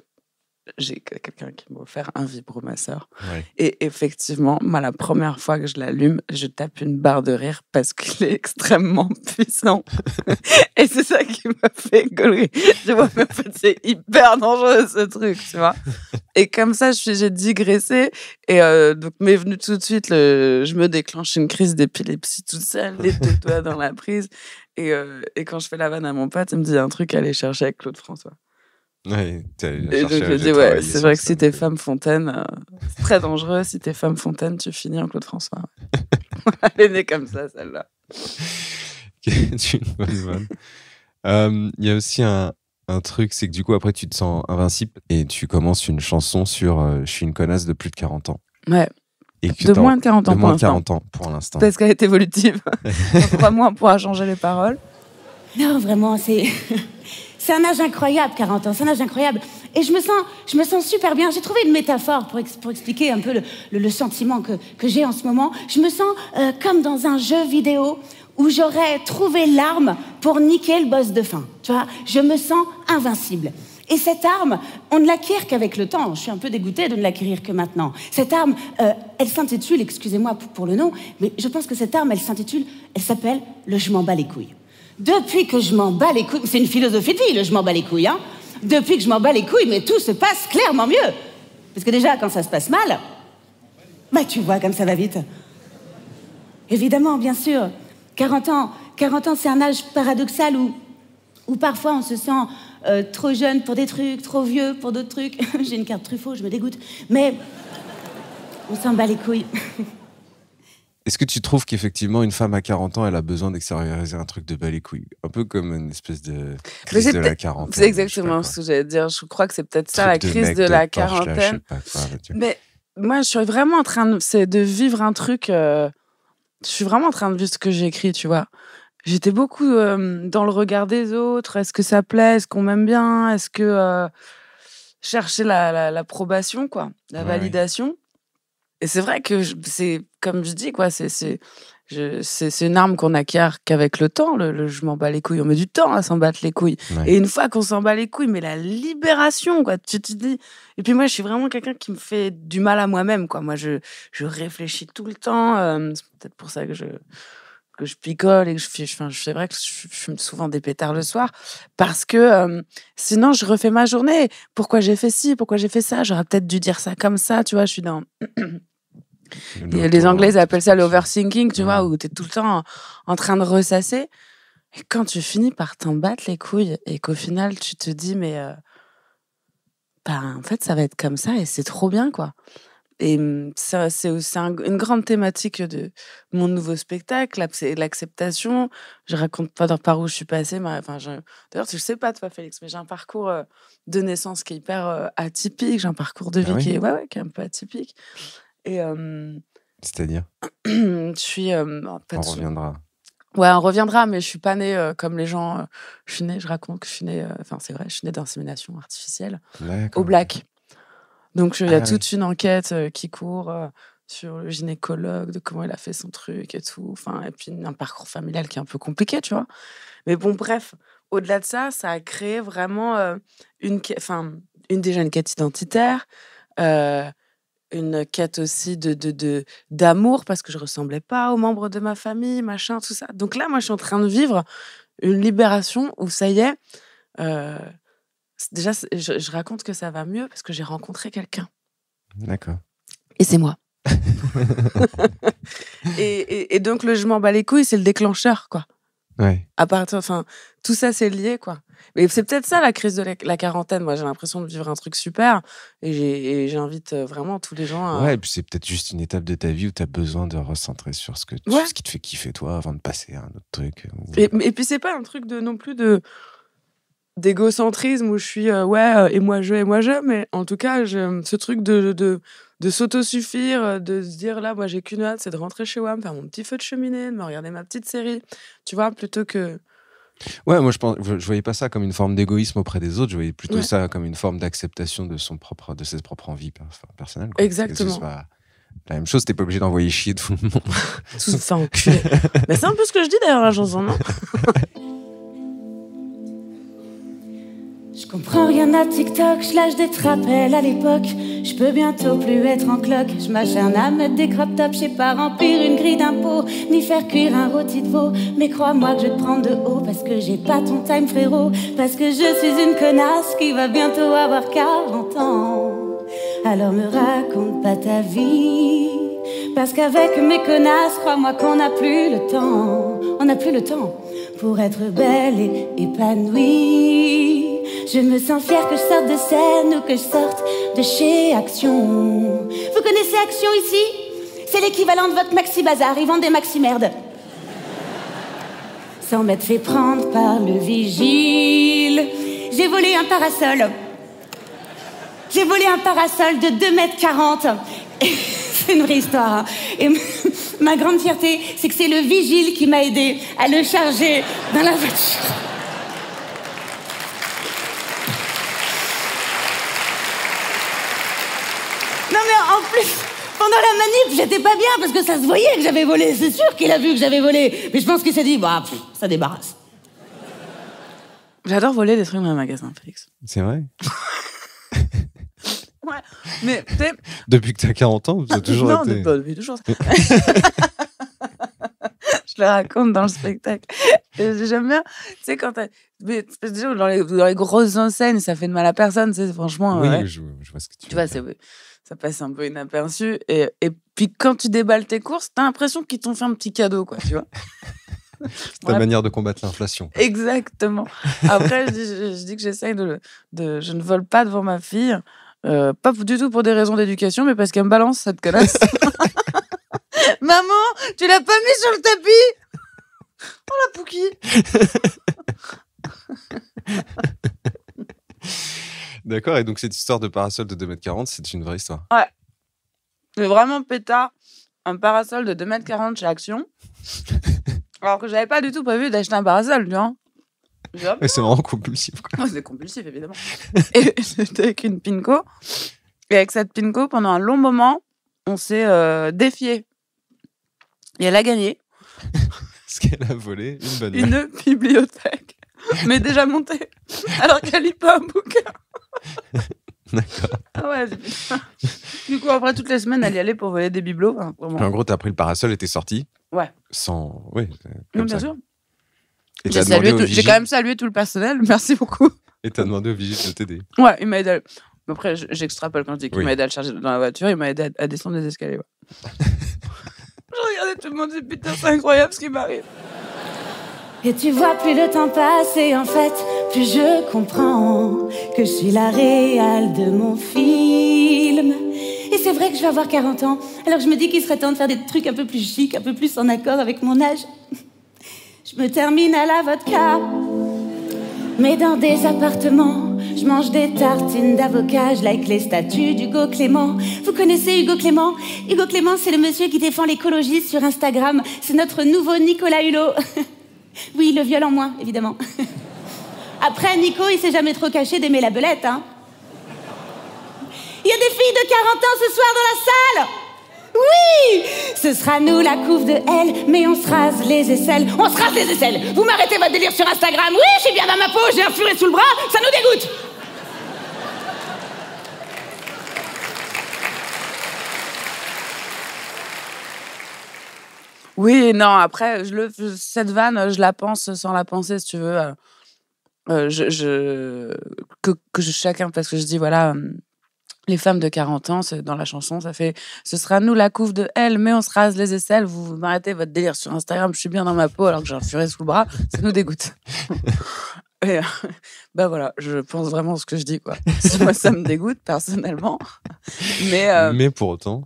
j'ai quelqu'un qui m'a offert un vibromasseur. Ouais. Et effectivement, moi, la première fois que je l'allume, je tape une barre de rire parce qu'il est extrêmement puissant. Et c'est ça qui m'a fait gaulerie. Je vois, mais en fait, c'est hyper dangereux, ce truc, tu vois. Et comme ça, j'ai digressé. Et donc, m'est venu tout de suite, je me déclenche une crise d'épilepsie toute seule, les 2 doigts dans la prise. Et quand je fais la vanne à mon pote, il me dit un truc à aller chercher avec Claude François.
Ouais,
et donc je dis ouais, c'est vrai que si t'es femme Fontaine, c'est très dangereux. Si t'es femme Fontaine, tu finis en Claude François. Elle est née comme ça, celle-là.
C'est une bonne vanne. Il y a aussi un truc, c'est que du coup après tu te sens invincible et tu commences une chanson sur je suis une connasse de plus de 40 ans.
Ouais. Et de moins de 40 ans
de moins de 40 ans pour l'instant.
Parce qu'elle est évolutive. En 3 mois, on pourra changer les paroles.
Non, vraiment, c'est un âge incroyable, 40 ans, c'est un âge incroyable. Et je me sens super bien. J'ai trouvé une métaphore pour expliquer un peu le sentiment que j'ai en ce moment. Je me sens comme dans un jeu vidéo où j'aurais trouvé l'arme pour niquer le boss de fin. Tu vois, je me sens invincible. Et cette arme, on ne l'acquiert qu'avec le temps. Je suis un peu dégoûtée de ne l'acquérir que maintenant. Cette arme, elle s'intitule, excusez-moi pour le nom, mais je pense que cette arme, elle s'appelle le je m'en bats les couilles. Depuis que je m'en bats les couilles, c'est une philosophie de vie, le je m'en bats les couilles, hein. Depuis que je m'en bats les couilles, mais tout se passe clairement mieux. Parce que déjà, quand ça se passe mal, bah tu vois comme ça va vite. Évidemment, bien sûr. 40 ans, c'est un âge paradoxal où parfois on se sent trop jeune pour des trucs, trop vieux pour d'autres trucs. J'ai une carte Truffaut, je me dégoûte. Mais on s'en bat les couilles.
Est-ce que tu trouves qu'effectivement, une femme à 40 ans, elle a besoin d'extérioriser un truc de bas les couilles? Un peu comme une espèce de crise de la quarantaine.
C'est exactement ce que j'allais dire. Je crois que c'est peut-être ça, la crise de la quarantaine. Mais moi, je suis vraiment en train de vivre un truc... je suis vraiment en train de vivre ce que j'ai écrit, tu vois. J'étais beaucoup dans le regard des autres. Est-ce que ça plaît? Est-ce qu'on m'aime bien? Est-ce que... chercher l'approbation, quoi. La validation. Et c'est vrai que c'est comme je dis, quoi, c'est une arme qu'on acquiert qu'avec le temps. Je m'en bats les couilles. On met du temps à s'en battre les couilles. Ouais. Et une fois qu'on s'en bat les couilles, mais la libération, quoi. Tu te dis. Et puis moi, je suis vraiment quelqu'un qui me fait du mal à moi-même, quoi. Moi, je réfléchis tout le temps. C'est peut-être pour ça que je picole et que c'est vrai que je fume souvent des pétards le soir parce que sinon je refais ma journée. Pourquoi j'ai fait ci, pourquoi j'ai fait ça? J'aurais peut-être dû dire ça comme ça, tu vois. Je suis dans les Anglais appellent ça l'overthinking, tu vois, où t'es tout le temps en train de ressasser. Et quand tu finis par t'en battre les couilles et qu'au final tu te dis mais en fait ça va être comme ça et c'est trop bien, quoi. Et ça, c'est aussi une grande thématique de mon nouveau spectacle, c'est l'acceptation. Je raconte pas par où je suis passée. D'ailleurs, tu le sais pas, toi, Félix, mais j'ai un parcours de naissance qui est hyper atypique. J'ai un parcours de vie qui est un peu atypique. Et
c'est-à-dire
je suis.
On reviendra.
Ouais, on reviendra, mais je suis pas née comme les gens. Je raconte que je suis née. C'est vrai, je suis née d'insémination artificielle au Black. Donc, il y a toute une enquête qui court sur le gynécologue, de comment il a fait son truc et tout. Et puis, un parcours familial qui est un peu compliqué, tu vois. Mais bon, bref, au-delà de ça, ça a créé vraiment une quête identitaire, une quête aussi d'amour, parce que je ressemblais pas aux membres de ma famille, machin, tout ça. Donc là, moi, je suis en train de vivre une libération où ça y est... Déjà, je raconte que ça va mieux parce que j'ai rencontré quelqu'un.
D'accord.
Et c'est moi. et donc, le je m'en bats les couilles, c'est le déclencheur, quoi.
Ouais.
Tout ça, c'est lié, quoi. Mais c'est peut-être ça, la crise de la quarantaine. Moi, j'ai l'impression de vivre un truc super. Et j'invite vraiment tous les gens à...
Ouais, et puis c'est peut-être juste une étape de ta vie où tu as besoin de recentrer sur ce qui te fait kiffer, toi, avant de passer à un autre truc.
Et puis, c'est pas un truc non plus d'égocentrisme où je suis et moi je, mais en tout cas ce truc de s'autosuffire, de se dire là moi j'ai qu'une hâte, c'est de rentrer chez WAM, faire mon petit feu de cheminée, de me regarder ma petite série, tu vois, plutôt que...
Ouais, moi je voyais pas ça comme une forme d'égoïsme auprès des autres, je voyais plutôt ça comme une forme d'acceptation de ses propres envies personnelles, quoi.
Exactement.
Que ce soit la même chose, t'es pas obligé d'envoyer chier tout le monde.
Tout ça enculé. Mais c'est un peu ce que je dis d'ailleurs la chanson, non?
Je comprends rien à TikTok, je lâche des rappels à l'époque. Je peux bientôt plus être en cloque. Je m'acharne à mettre des crop tops. Je sais pas remplir une grille d'impôts, ni faire cuire un rôti de veau. Mais crois-moi que je vais te prendre de haut, parce que j'ai pas ton time, frérot. Parce que je suis une connasse qui va bientôt avoir 40 ans. Alors me raconte pas ta vie, parce qu'avec mes connasses, crois-moi qu'on n'a plus le temps. On n'a plus le temps pour être belle et épanouie. Je me sens fière que je sorte de scène ou que je sorte de chez Action. Vous connaissez Action ici? C'est l'équivalent de votre Maxi Bazar, ils vendent des Maxi merdes. Sans m'être fait prendre par le vigile, j'ai volé un parasol. J'ai volé un parasol de 2,40 m. C'est une vraie histoire. Hein. Et ma grande fierté, c'est que c'est le vigile qui m'a aidé à le charger dans la voiture. Non mais en plus, pendant la manip, j'étais pas bien parce que ça se voyait que j'avais volé. C'est sûr qu'il a vu que j'avais volé. Mais je pense qu'il s'est dit, bah, ça débarrasse.
J'adore voler des trucs dans un magasin, Félix.
C'est vrai.
Ouais, mais tu sais...
Depuis que t'as 40 ans, vous avez toujours été...
Non, depuis toujours. Je le raconte dans le spectacle. J'aime bien, tu sais, quand t'as... Mais déjà, dans les grosses enseignes, ça fait de mal à personne, tu sais, franchement.
Oui,
ouais.
je vois ce que tu
veux dire. Tu vois, ça passe un peu inaperçu. Et puis, quand tu déballes tes courses, t'as l'impression qu'ils t'ont fait un petit cadeau, quoi, tu vois.
C'est ta manière de combattre l'inflation.
Exactement. Après, je dis que j'essaye de... Je ne vole pas devant ma fille. Pas du tout pour des raisons d'éducation, mais parce qu'elle me balance cette connasse. Maman, tu l'as pas mis sur le tapis? Oh la Pouki.
D'accord, et donc cette histoire de parasol de 2,40 m, c'est une vraie histoire.
Ouais. C'est vraiment pétard. Un parasol de 2,40 m chez Action. Alors que j'avais pas du tout prévu d'acheter un parasol, tu vois.
Mais c'est vraiment compulsif, quoi.
Ouais, c'est compulsif, évidemment. Et j'étais avec une Pinko. Et avec cette Pinko, pendant un long moment, on s'est défié. Et elle a gagné.
Parce qu'elle a volé une bonne
une bibliothèque. Mais déjà montée. Alors qu'elle lit pas un bouquin.
D'accord.
Ah ouais, du coup, après, toutes les semaines, elle y allait pour voler des bibelots. Enfin,
en gros, t'as pris le parasol et t'es sorti.
Ouais.
Sans... Oui,
non, bien sûr.
J'ai
quand même salué tout le personnel, merci beaucoup.
Et t'as demandé au vigile de t'aider.
Ouais, il m'a aidé. Après, j'extrapole quand je dis qu'il m'a aidé à le charger dans la voiture, il m'a aidé à descendre les escaliers. Ouais. Je regardais tout le monde, je dis putain, c'est incroyable ce qui m'arrive.
Et tu vois, plus le temps passe et en fait, plus je comprends que je suis la réale de mon film. Et c'est vrai que je vais avoir 40 ans, alors je me dis qu'il serait temps de faire des trucs un peu plus chics, un peu plus en accord avec mon âge. Je me termine à la vodka, mais dans des appartements, je mange des tartines d'avocat, je like les statues d'Hugo Clément. Vous connaissez Hugo Clément? Hugo Clément, c'est le monsieur qui défend l'écologie sur Instagram. C'est notre nouveau Nicolas Hulot. Oui, le viol en moins, évidemment. Après, Nico, il s'est jamais trop caché d'aimer la belette, hein. Il y a des filles de 40 ans ce soir dans la salle. Oui, ce sera nous la couve de elle, mais on se rase les aisselles. On se rase les aisselles. Vous m'arrêtez votre délire sur Instagram. Oui, je suis bien dans ma peau, j'ai un furet sous le bras, ça nous dégoûte.
Oui, non, après, cette vanne, je la pense sans la penser, si tu veux. Chacun, parce que je dis, voilà... Les femmes de 40 ans, dans la chanson, ça fait « Ce sera nous la couve de elle, mais on se rase les aisselles. Vous m'arrêtez votre délire sur Instagram, je suis bien dans ma peau alors que j'ai un furet sous le bras. Ça nous dégoûte. » Et bah voilà, je pense vraiment ce que je dis, quoi. Moi, ça me dégoûte, personnellement.
Mais pour autant...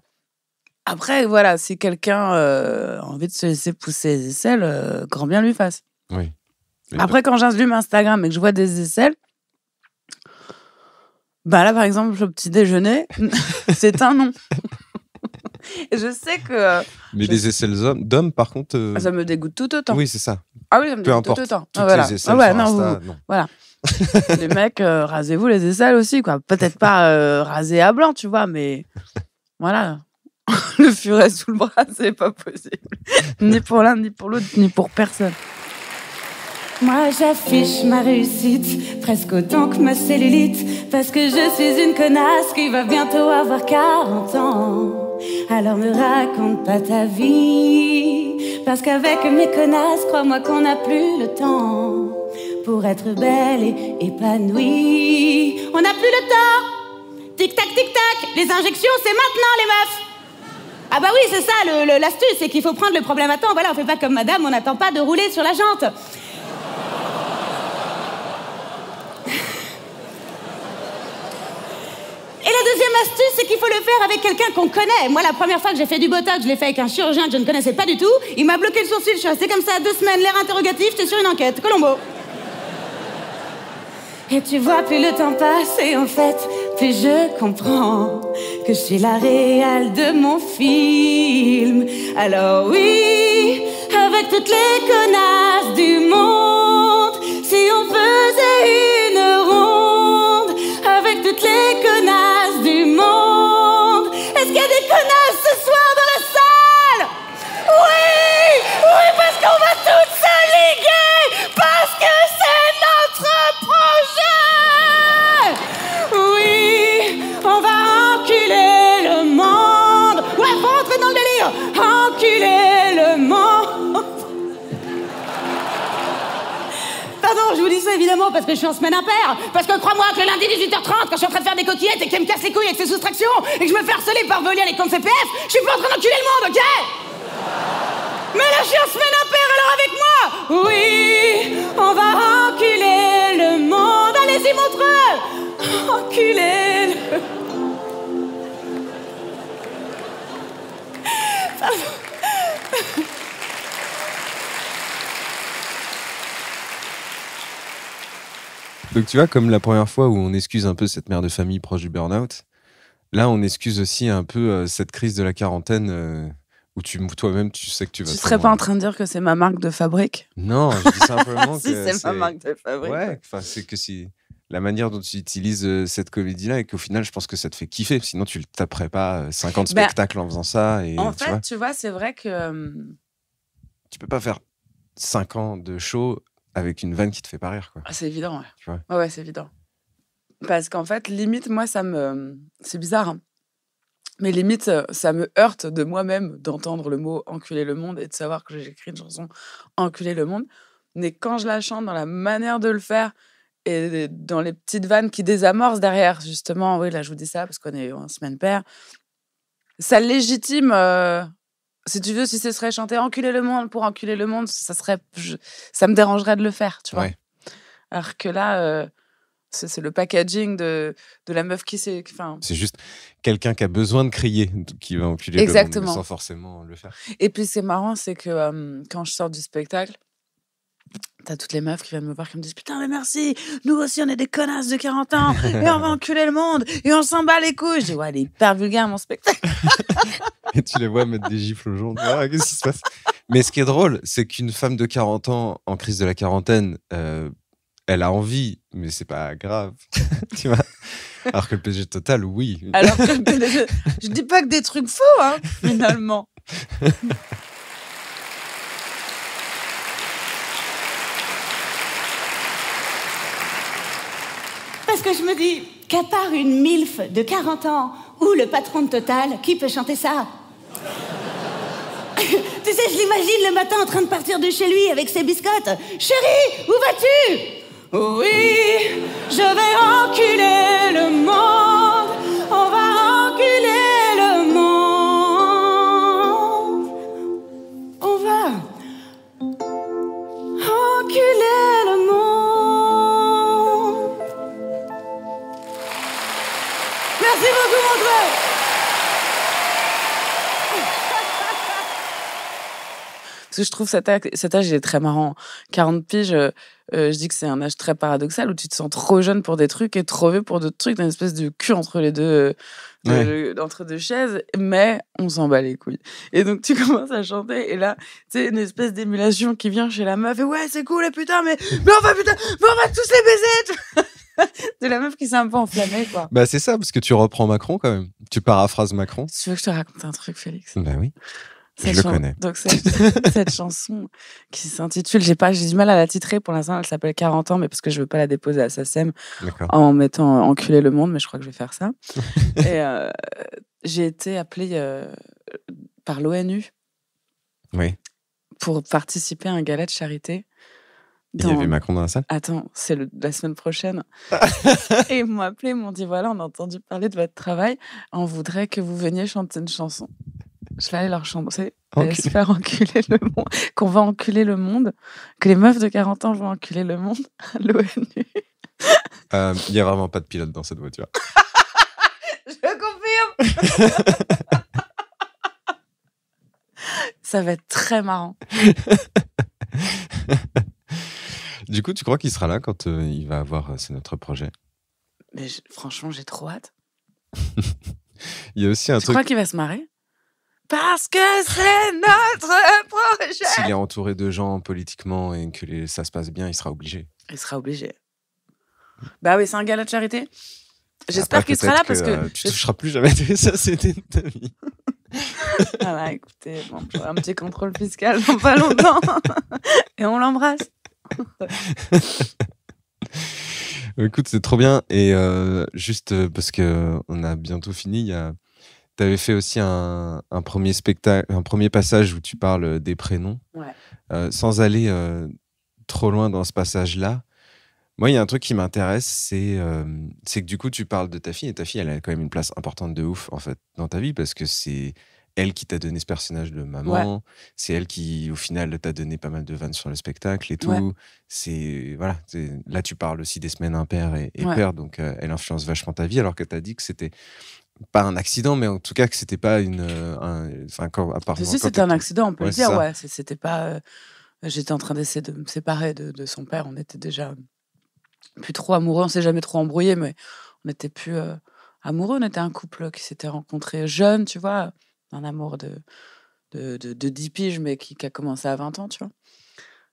Après, voilà, si quelqu'un a envie de se laisser pousser les aisselles, grand bien lui fasse.
Oui.
Après, quand j'allume Instagram et que je vois des aisselles, bah là, par exemple, le petit déjeuner, c'est un non. Et je sais que...
Mais des aisselles d'hommes, par contre...
Ça me dégoûte tout autant.
Oui, c'est ça.
Ah oui, ça me dégoûte tout autant. Voilà.
Les aisselles sur Insta, non.
Voilà. Les mecs, rasez-vous les aisselles aussi, quoi. Peut-être pas raser à blanc, tu vois, mais... Voilà. Le furet sous le bras, c'est pas possible. Ni pour l'un, ni pour l'autre, ni pour personne.
Moi j'affiche ma réussite presque autant que ma cellulite, parce que je suis une connasse qui va bientôt avoir 40 ans. Alors me raconte pas ta vie, parce qu'avec mes connasses, crois-moi qu'on n'a plus le temps pour être belle et épanouie. On n'a plus le temps. Tic-tac, tic-tac, les injections c'est maintenant les meufs. Ah bah oui, c'est ça l'astuce, c'est qu'il faut prendre le problème à temps. Voilà, on fait pas comme madame, on n'attend pas de rouler sur la jante. Et la deuxième astuce, c'est qu'il faut le faire avec quelqu'un qu'on connaît. Moi, la première fois que j'ai fait du botox, je l'ai fait avec un chirurgien que je ne connaissais pas du tout. Il m'a bloqué le sourcil, je suis restée comme ça 2 semaines, l'air interrogatif, j'étais sur une enquête. Colombo. Et tu vois, plus le temps passe et en fait, plus je comprends que je suis la réale de mon film. Alors oui, avec toutes les connasses du monde, si on faisait une ronde, avec toutes les connasses du monde, est-ce qu'il y a des connasses ce soir dans la salle? Oui, oui, parce qu'on va toutes se liguer, parce que c'est notre projet. Oui, on va enculer le monde. Ouais, faut rentrer dans le délire. Enculer le monde. Pardon, je vous dis ça évidemment parce que je suis en semaine impaire. Parce que crois-moi que le lundi 18h30, quand je suis en train de faire des coquillettes et qu'elle me casse les couilles avec ses soustractions et que je me fais harceler par Veolia les comptes CPF, je suis pas en train d'enculer le monde, ok? Mais là, je suis en semaine impaire, alors avec moi. Oui, on va enculer le monde. Allez-y, montre-le. Enculer le... Pardon.
Donc tu vois, comme la première fois où on excuse un peu cette mère de famille proche du burn-out, là on excuse aussi un peu cette crise de la quarantaine où toi-même tu sais que tu vas...
Tu serais pas en train de dire que c'est ma marque de fabrique?
Non, je dis simplement
si,
que
c'est ma marque de fabrique.
Ouais, enfin c'est que si la manière dont tu utilises cette comédie-là et qu'au final je pense que ça te fait kiffer, sinon tu ne taperais pas 50 spectacles en faisant ça. Et,
en fait, tu vois, c'est vrai que...
Tu peux pas faire 5 ans de show avec une vanne qui te fait pas rire, quoi.
C'est évident, ouais.
Tu vois
ouais, c'est évident. Parce qu'en fait, limite, moi, ça me... C'est bizarre, hein. Mais limite, ça me heurte de moi-même d'entendre le mot « enculer le monde » et de savoir que j'ai écrit une chanson « enculer le monde ». Mais quand je la chante, dans la manière de le faire et dans les petites vannes qui désamorcent derrière, justement, oui, là, je vous dis ça parce qu'on est en semaine paire, ça légitime... si tu veux, si ce serait chanter « enculer le monde » pour enculer le monde, ça me dérangerait de le faire, tu vois. Ouais. Alors que là... c'est le packaging de la meuf qui sait...
C'est juste quelqu'un qui a besoin de crier, qui va enculer
Exactement.
le monde, sans forcément le faire.
Et puis, c'est marrant, c'est que quand je sors du spectacle, t'as toutes les meufs qui viennent me voir, qui me disent « Putain, mais merci, nous aussi, on est des connasses de 40 ans, et on va enculer le monde, et on s'en bat les couilles. » Je dis « Ouais, elle est hyper vulgaire, mon spectacle. »
Et tu les vois mettre des gifles aux gens. Ah, qu'est-ce qui se passe? Mais ce qui est drôle, c'est qu'une femme de 40 ans, en crise de la quarantaine... elle a envie, mais c'est pas grave, tu vois. Alors que le PDG total, oui.
Alors que le PDG... Je dis pas que des trucs faux, hein, finalement.
Parce que je me dis qu'à part une milf de 40 ans ou le patron de Total, qui peut chanter ça? Tu sais, je l'imagine le matin en train de partir de chez lui avec ses biscottes. « Chérie, où vas-tu ?» Oui, je vais enculer le monde, on va enculer le monde, on va enculer le monde. Merci beaucoup, Montreux.
Parce que je trouve cet âge, il est très marrant. 40 piges... je dis que c'est un âge très paradoxal où tu te sens trop jeune pour des trucs et trop vieux pour d'autres trucs, dans une espèce de cul entre les deux, entre deux chaises, mais on s'en bat les couilles. Et donc tu commences à chanter et là, tu sais, une espèce d'émulation qui vient chez la meuf et ouais, c'est cool et putain, mais on va tous les baiser. C'est la meuf qui s'est un peu enflammée, quoi.
Bah c'est ça, parce que tu reprends Macron quand même. Tu paraphrases Macron.
Tu veux que je te raconte un truc, Félix?
Bah oui. Je le connais.
Donc, cette chanson qui s'intitule, j'ai du mal à la titrer pour l'instant, elle s'appelle 40 ans, mais parce que je veux pas la déposer à SACEM en mettant Enculer le monde, mais je crois que je vais faire ça. Et j'ai été appelée par l'ONU pour participer à un gala de charité.
Il y avait Macron dans la salle?
Attends, c'est la semaine prochaine. Et ils m'ont appelé, ils m'ont dit voilà, on a entendu parler de votre travail, on voudrait que vous veniez chanter une chanson. Je vais aller leur chanter, se faire enculer le monde, qu'on va enculer le monde, que les meufs de 40 ans vont enculer le monde à l'ONU.
Il n'y a vraiment pas de pilote dans cette voiture.
Je confirme. Ça va être très marrant.
Du coup, tu crois qu'il sera là quand il va avoir C'est notre projet?
Mais franchement, j'ai trop hâte.
Il y a aussi un truc...
Tu crois qu'il va se marrer? Parce que c'est notre projet.
S'il est entouré de gens politiquement et que ça se passe bien, il sera obligé.
Il sera obligé. Bah oui, c'est un gala de charité. J'espère qu'il sera là parce que...
Tu toucheras plus jamais de ça, c'était de ta vie.
Ah bah écoutez, bon, j'aurai un petit contrôle fiscal dans pas longtemps. Et on l'embrasse.
Écoute, c'est trop bien. Et juste parce qu'on a bientôt fini, tu avais fait aussi un premier spectacle, un premier passage où tu parles des prénoms. Sans aller trop loin dans ce passage-là, moi, il y a un truc qui m'intéresse, c'est que du coup, tu parles de ta fille, et ta fille, elle a quand même une place importante de ouf, en fait, dans ta vie, parce que c'est elle qui t'a donné ce personnage de maman, c'est elle qui, au final, t'a donné pas mal de vannes sur le spectacle et tout. Voilà, là, tu parles aussi des semaines impaires et paires, donc elle influence vachement ta vie, alors que t'as dit que c'était pas un accident, mais en tout cas que c'était pas
c'était un accident, on peut le dire, c'était pas... j'étais en train d'essayer de me séparer de son père, on était déjà... plus trop amoureux, on s'est jamais trop embrouillé, mais on n'était plus amoureux, on était un couple qui s'était rencontré jeune, tu vois, un amour de 10 piges, mais qui a commencé à 20 ans, tu vois.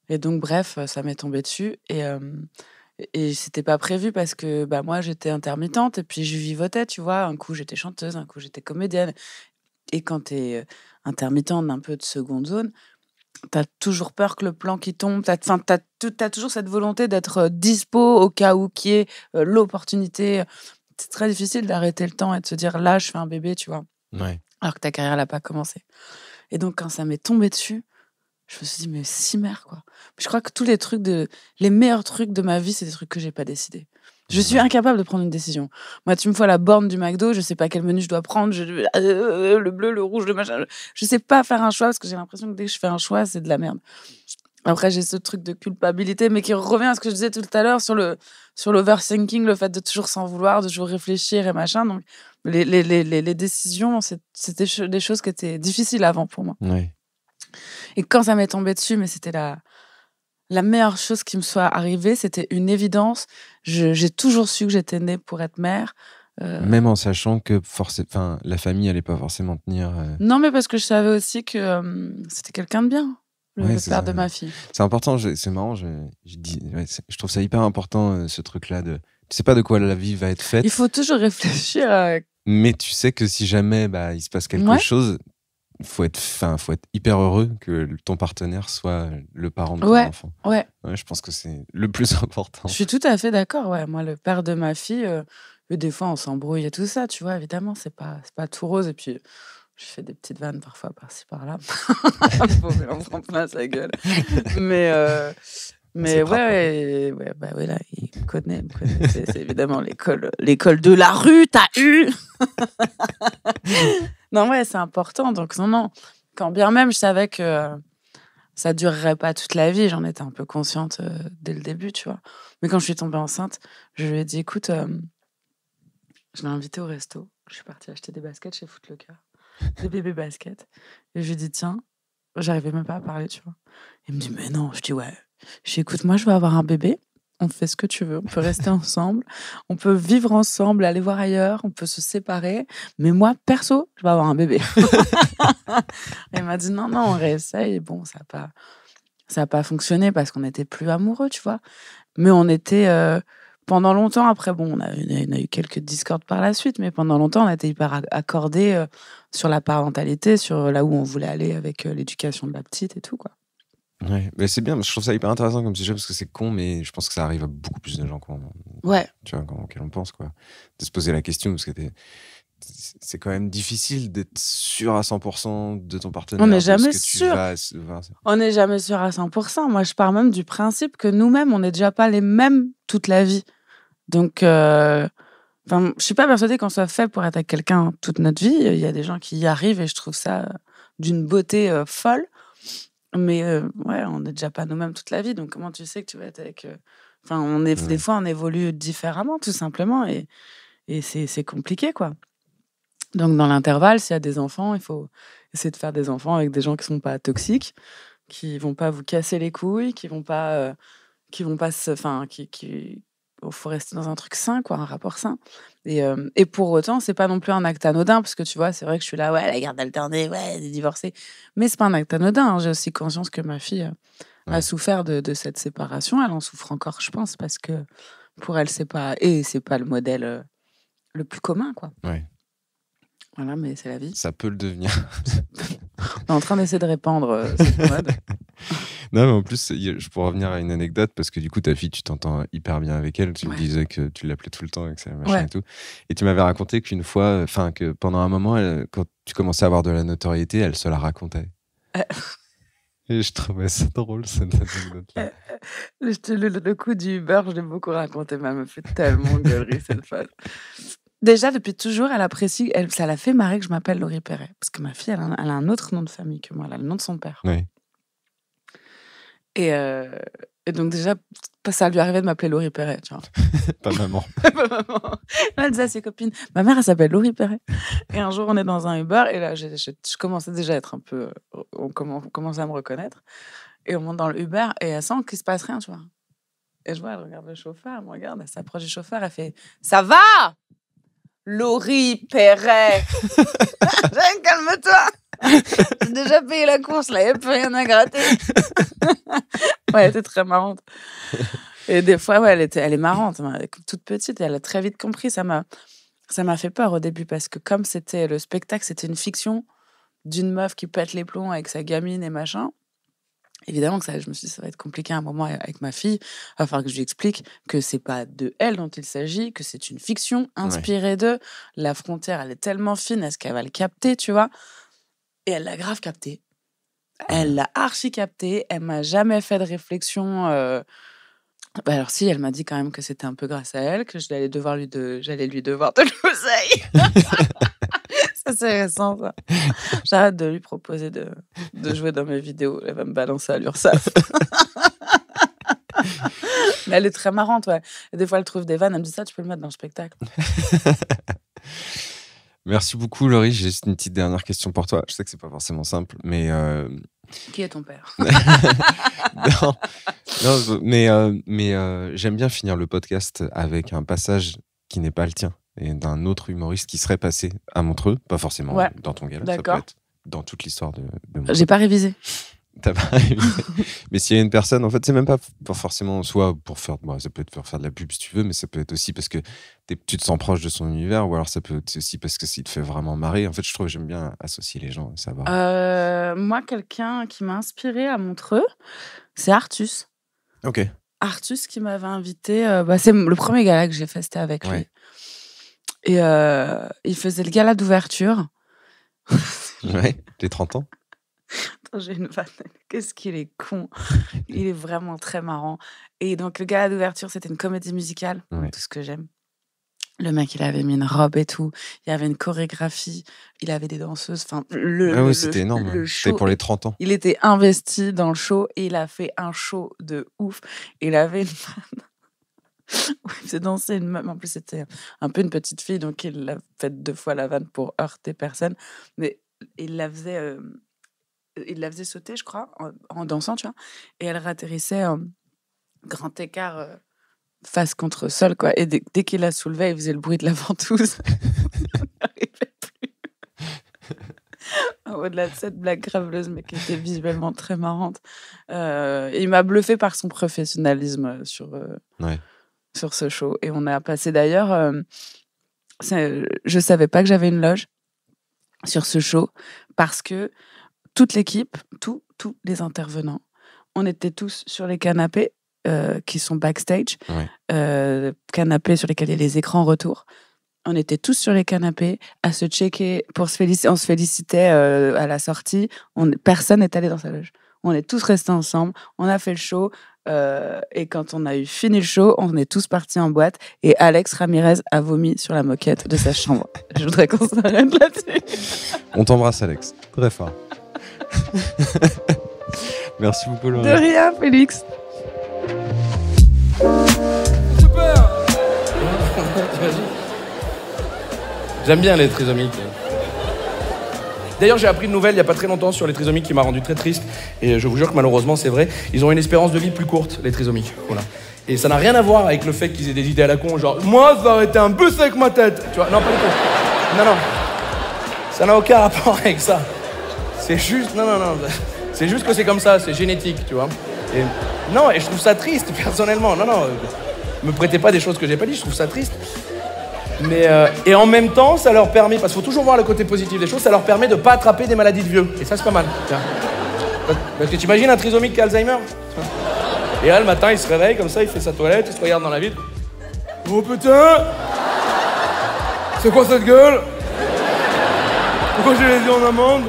Et donc, bref, ça m'est tombé dessus, et c'était pas prévu parce que moi, j'étais intermittente, et puis je vivotais, tu vois, un coup, j'étais chanteuse, un coup, j'étais comédienne, et quand t'es intermittente un peu de seconde zone, t'as toujours peur que le plan qui tombe, t'as toujours cette volonté d'être dispo au cas où qu'il y ait l'opportunité. C'est très difficile d'arrêter le temps et de se dire là, je fais un bébé, tu vois. Alors que ta carrière n'a pas commencé. Et donc, quand ça m'est tombé dessus, je me suis dit, mais si merde, quoi. Je crois que les meilleurs trucs de ma vie, c'est des trucs que j'ai pas décidés. Je suis incapable de prendre une décision. Moi, tu me fous à la borne du McDo, je sais pas quel menu je dois prendre, le bleu, le rouge, le machin. Je sais pas faire un choix parce que j'ai l'impression que dès que je fais un choix, c'est de la merde. Après, j'ai ce truc de culpabilité, mais qui revient à ce que je disais tout à l'heure sur l'overthinking, le fait de toujours s'en vouloir, de toujours réfléchir et machin. Donc, les décisions, c'était des choses qui étaient difficiles avant pour moi. Et quand ça m'est tombé dessus, mais c'était la meilleure chose qui me soit arrivée, c'était une évidence. J'ai toujours su que j'étais née pour être mère.
Même en sachant que la famille allait pas forcément tenir.
Non, mais parce que je savais aussi que c'était quelqu'un de bien, le père de ma fille.
C'est important, c'est marrant. Je trouve ça hyper important, ce truc-là. Tu sais pas de quoi la vie va être faite.
Il faut toujours réfléchir.
Mais tu sais que si jamais il se passe quelque chose, faut être hyper heureux que ton partenaire soit le parent de ton enfant. Je pense que c'est le plus important.
Je suis tout à fait d'accord. Moi, le père de ma fille, des fois, on s'embrouille et tout ça, tu vois. Évidemment, c'est pas tout rose. Et puis, je fais des petites vannes parfois par-ci par-là. On prend plein sa gueule. Mais là, il connaît. C'est évidemment l'école de la rue, t'as eu. Non, c'est important. Donc, non. Quand bien même, je savais que ça durerait pas toute la vie, j'en étais un peu consciente dès le début, tu vois. Mais quand je suis tombée enceinte, je lui ai dit, écoute, je l'ai invité au resto. Je suis partie acheter des baskets chez Foot Locker, des bébés baskets. Et je lui ai dit, tiens, j'arrivais même pas à parler, tu vois. Il me dit, mais non. Je dis, ouais. Je dis, écoute, moi, je vais avoir un bébé. On fait ce que tu veux. On peut rester ensemble. On peut vivre ensemble, aller voir ailleurs. On peut se séparer. Mais moi, perso, je vais avoir un bébé. Il m'a dit, non, on réessaye. Et bon, ça a pas fonctionné parce qu'on n'était plus amoureux, tu vois. Mais on était pendant longtemps, après, bon, on a eu quelques discordes par la suite, mais pendant longtemps, on a été hyper accordés sur la parentalité, sur là où on voulait aller avec l'éducation de la petite et tout, quoi.
Ouais, mais c'est bien, je trouve ça hyper intéressant comme sujet parce que c'est con, mais je pense que ça arrive à beaucoup plus de gens tu vois, auxquels on pense, quoi. De se poser la question parce que c'est quand même difficile d'être sûr à 100% de ton partenaire.
On n'est jamais sûr. On n'est jamais sûr à 100%. Moi, je pars même du principe que nous-mêmes, on n'est déjà pas les mêmes toute la vie. Donc, je suis pas persuadée qu'on soit fait pour être avec quelqu'un toute notre vie. Il y a des gens qui y arrivent et je trouve ça d'une beauté folle. Mais on n'est déjà pas nous-mêmes toute la vie. Donc, comment tu sais que tu vas être avec... des fois, on évolue différemment, tout simplement. Et c'est compliqué, quoi. Donc, dans l'intervalle, s'il y a des enfants, il faut essayer de faire des enfants avec des gens qui ne sont pas toxiques, qui ne vont pas vous casser les couilles, qui vont pas faut rester dans un truc sain, quoi, un rapport sain. Et pour autant, c'est pas non plus un acte anodin, parce que tu vois, c'est vrai que je suis là, la garde alternée, elle est divorcée. Mais c'est pas un acte anodin. Hein. J'ai aussi conscience que ma fille a souffert de cette séparation. Elle en souffre encore, je pense, parce que pour elle, c'est pas le modèle le plus commun, quoi.
Ouais.
Voilà, mais c'est la vie.
Ça peut le devenir.
On est en train d'essayer de répandre cette mode.
Non, mais en plus, je pourrais revenir à une anecdote parce que du coup, ta fille, tu t'entends hyper bien avec elle. Tu me disais que tu l'appelais tout le temps avec ça, machin et tout. Et tu m'avais raconté qu'une fois, que pendant un moment, quand tu commençais à avoir de la notoriété, elle se la racontait. Et je trouvais ça drôle, cette anecdote-là.
Le coup du Uber, je l'ai beaucoup raconté, mais elle me fait tellement gueulerie, cette phase. Déjà, depuis toujours, elle apprécie, ça l'a fait marrer que je m'appelle Laurie Perret. Parce que ma fille, elle a un autre nom de famille que moi, elle a le nom de son père.
Oui.
Et donc déjà, ça lui arrivait de m'appeler Laurie Perret, tu vois.
Pas maman.
Pas maman. Elle disait à ses copines, ma mère, elle s'appelle Laurie Perret. Et un jour, on est dans un Uber, et là, je commençais déjà à être un peu... On commençait à me reconnaître. Et on monte dans le Uber, et elle sent qu'il se passe rien, tu vois. Et je vois, elle regarde le chauffeur, elle me regarde, elle s'approche du chauffeur, elle fait « Ça va ?» Laurie Perret. Calme-toi. J'ai déjà payé la course, là, il n'y a plus rien à gratter. Elle était très marrante. Et des fois, elle est marrante. Toute petite, elle a très vite compris. Ça m'a fait peur au début parce que comme c'était le spectacle, c'était une fiction d'une meuf qui pète les plombs avec sa gamine et machin. Évidemment que je me suis dit, ça va être compliqué à un moment avec ma fille. Il va falloir que je lui explique que c'est pas de elle dont il s'agit, que c'est une fiction inspirée d'eux. La frontière, elle est tellement fine, est-ce qu'elle va le capter, tu vois? Et elle l'a grave capté. Elle l'a archi capté. Elle m'a jamais fait de réflexion. Alors si, elle m'a dit quand même que c'était un peu grâce à elle, que j'allais lui devoir de l'oseille. Ça, c'est récent, ça. J'arrête de lui proposer de jouer dans mes vidéos. Elle va me balancer à l'URSSAF. Mais elle est très marrante, ouais. Et des fois, elle trouve des vannes. Elle me dit ça, tu peux le mettre dans le spectacle.
Merci beaucoup, Laurie. J'ai juste une petite dernière question pour toi. Je sais que c'est pas forcément simple, mais...
Qui est ton père?
non, mais j'aime bien finir le podcast avec un passage qui n'est pas le tien et d'un autre humoriste qui serait passé à Montreux, pas forcément dans ton gala, ça peut être dans toute l'histoire de Montreux.
J'ai pas révisé.
T'as pas révisé. Mais s'il y a une personne, en fait, c'est même pas forcément soit pour faire, ça peut être pour faire de la pub si tu veux, mais ça peut être aussi parce que tu te sens proche de son univers, ou alors ça peut être aussi parce que s'il te fait vraiment marrer. En fait, je trouve que j'aime bien associer les gens, savoir.
Moi, quelqu'un qui m'a inspiré à Montreux, c'est Artus.
Ok.
Artus qui m'avait invité, c'est le premier gala que j'ai fait, c'était avec lui. Et il faisait le gala d'ouverture.
Ouais, t'es 30 ans.
Attends, j'ai une vanne. Qu'est-ce qu'il est con. Il est vraiment très marrant. Et donc, le gala d'ouverture, c'était une comédie musicale, tout ce que j'aime. Le mec, il avait mis une robe et tout. Il y avait une chorégraphie. Il avait des danseuses. Enfin,
c'était énorme. C'était pour les 30 ans.
Il était investi dans le show et il a fait un show de ouf. Et il avait une vanne. Il faisait danser une meuf. En plus, c'était un peu une petite fille, donc il a fait 2 fois la vanne pour heurter personne. Mais il la faisait sauter, je crois, en dansant, tu vois. Et elle ratterrissait grand écart face contre sol, quoi. Et dès qu'il la soulevait, il faisait le bruit de la ventouse. Il n'arrivait plus. Au-delà de cette blague graveleuse, mais qui était visuellement très marrante. Il m'a bluffé par son professionnalisme sur ce show. Et on a passé d'ailleurs... je savais pas que j'avais une loge sur ce show parce que toute l'équipe, tous les intervenants, on était tous sur les canapés qui sont backstage, canapés sur lesquels il y a les écrans retour. On était tous sur les canapés à se checker pour se féliciter. On se félicitait à la sortie. Personne n'est allé dans sa loge. On est tous restés ensemble. On a fait le show. Et quand on a eu fini le show, on est tous partis en boîte. Et Alex Ramirez a vomi sur la moquette de sa chambre. Je voudrais qu'on s'arrête là-dessus.
On t'embrasse, Alex. Très fort. Merci beaucoup, Laurie.
De rien, Félix.
Super. J'aime bien les trisomiques. D'ailleurs, j'ai appris une nouvelle il n'y a pas très longtemps sur les trisomiques qui m'a rendu très triste. Et je vous jure que malheureusement, c'est vrai. Ils ont une espérance de vie plus courte, les trisomiques. Voilà. Et ça n'a rien à voir avec le fait qu'ils aient des idées à la con, genre « Moi, ça aurait été un bus avec ma tête !» Tu vois, non, pas du tout. Non. Ça n'a aucun rapport avec ça. C'est juste... Non. C'est juste que c'est comme ça, c'est génétique, tu vois. Et je trouve ça triste, personnellement. Non. Me prêtez pas des choses que j'ai pas dit, je trouve ça triste. Mais et en même temps, ça leur permet, parce qu'il faut toujours voir le côté positif des choses, ça leur permet de pas attraper des maladies de vieux. Et ça, c'est pas mal. Tiens. Parce que t'imagines un trisomique qui a Alzheimer ? Et là, le matin, il se réveille comme ça, il fait sa toilette, il se regarde dans la vitre. Oh putain ! C'est quoi cette gueule ? Pourquoi j'ai les yeux en amande ?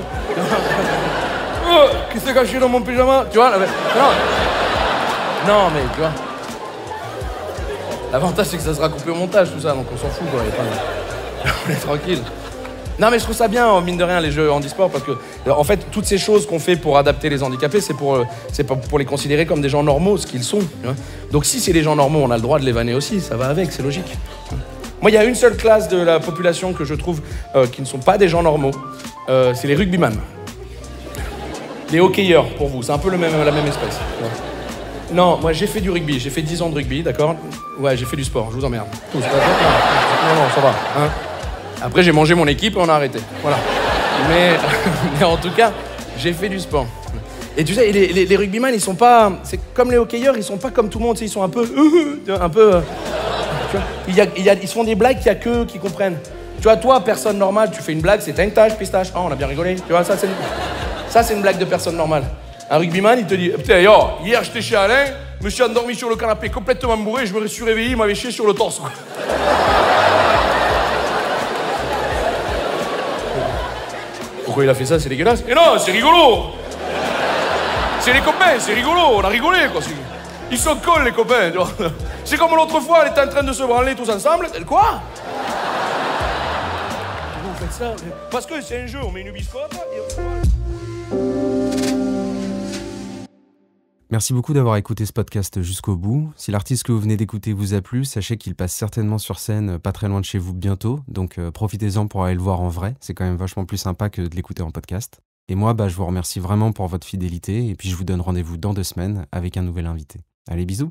Oh, qui s'est caché dans mon pyjama ? Tu vois ? Non, mais tu vois. L'avantage, c'est que ça sera coupé au montage, tout ça, donc on s'en fout, quoi. On est tranquille. Non, mais je trouve ça bien, mine de rien, les jeux handisport, parce que, en fait, toutes ces choses qu'on fait pour adapter les handicapés, c'est pour les considérer comme des gens normaux, ce qu'ils sont. Tu vois. Donc si c'est des gens normaux, on a le droit de les vanner aussi, ça va avec, c'est logique. Moi, il y a une seule classe de la population que je trouve qui ne sont pas des gens normaux, c'est les rugbyman. Les hockeyeurs, pour vous, c'est un peu la même espèce. Ouais. Non, moi j'ai fait du rugby, j'ai fait 10 ans de rugby, d'accord ? Ouais, j'ai fait du sport, je vous emmerde. Non, ça va. Hein ? Après, j'ai mangé mon équipe et on a arrêté. Voilà. Mais en tout cas, j'ai fait du sport. Et tu sais, les rugbyman, ils sont pas... C'est comme les hockeyeurs, ils sont pas comme tout le monde, tu sais, ils sont un peu... tu vois, ils se font des blagues qu'il y a qu'eux qui comprennent. Tu vois, toi, personne normale, tu fais une blague, c'est tache, pistache. Oh, on a bien rigolé. Tu vois, ça, c'est une blague de personne normale. Un rugbyman, il te dit, putain, hier j'étais chez Alain, je me suis endormi sur le canapé complètement bourré, je me suis réveillé, il m'avait chié sur le torse. Pourquoi il a fait ça? C'est dégueulasse. Et non, c'est rigolo. C'est les copains, c'est rigolo, on a rigolé, quoi. Ils sont cons, les copains. C'est comme l'autre fois, elle était en train de se branler tous ensemble. Quoi? Pourquoi vous faites ça? Parce que c'est un jeu, on met une biscotte et on se voit.
Merci beaucoup d'avoir écouté ce podcast jusqu'au bout. Si l'artiste que vous venez d'écouter vous a plu, sachez qu'il passe certainement sur scène pas très loin de chez vous bientôt, donc profitez-en pour aller le voir en vrai, c'est quand même vachement plus sympa que de l'écouter en podcast. Et moi, je vous remercie vraiment pour votre fidélité, et puis je vous donne rendez-vous dans 2 semaines avec un nouvel invité. Allez, bisous!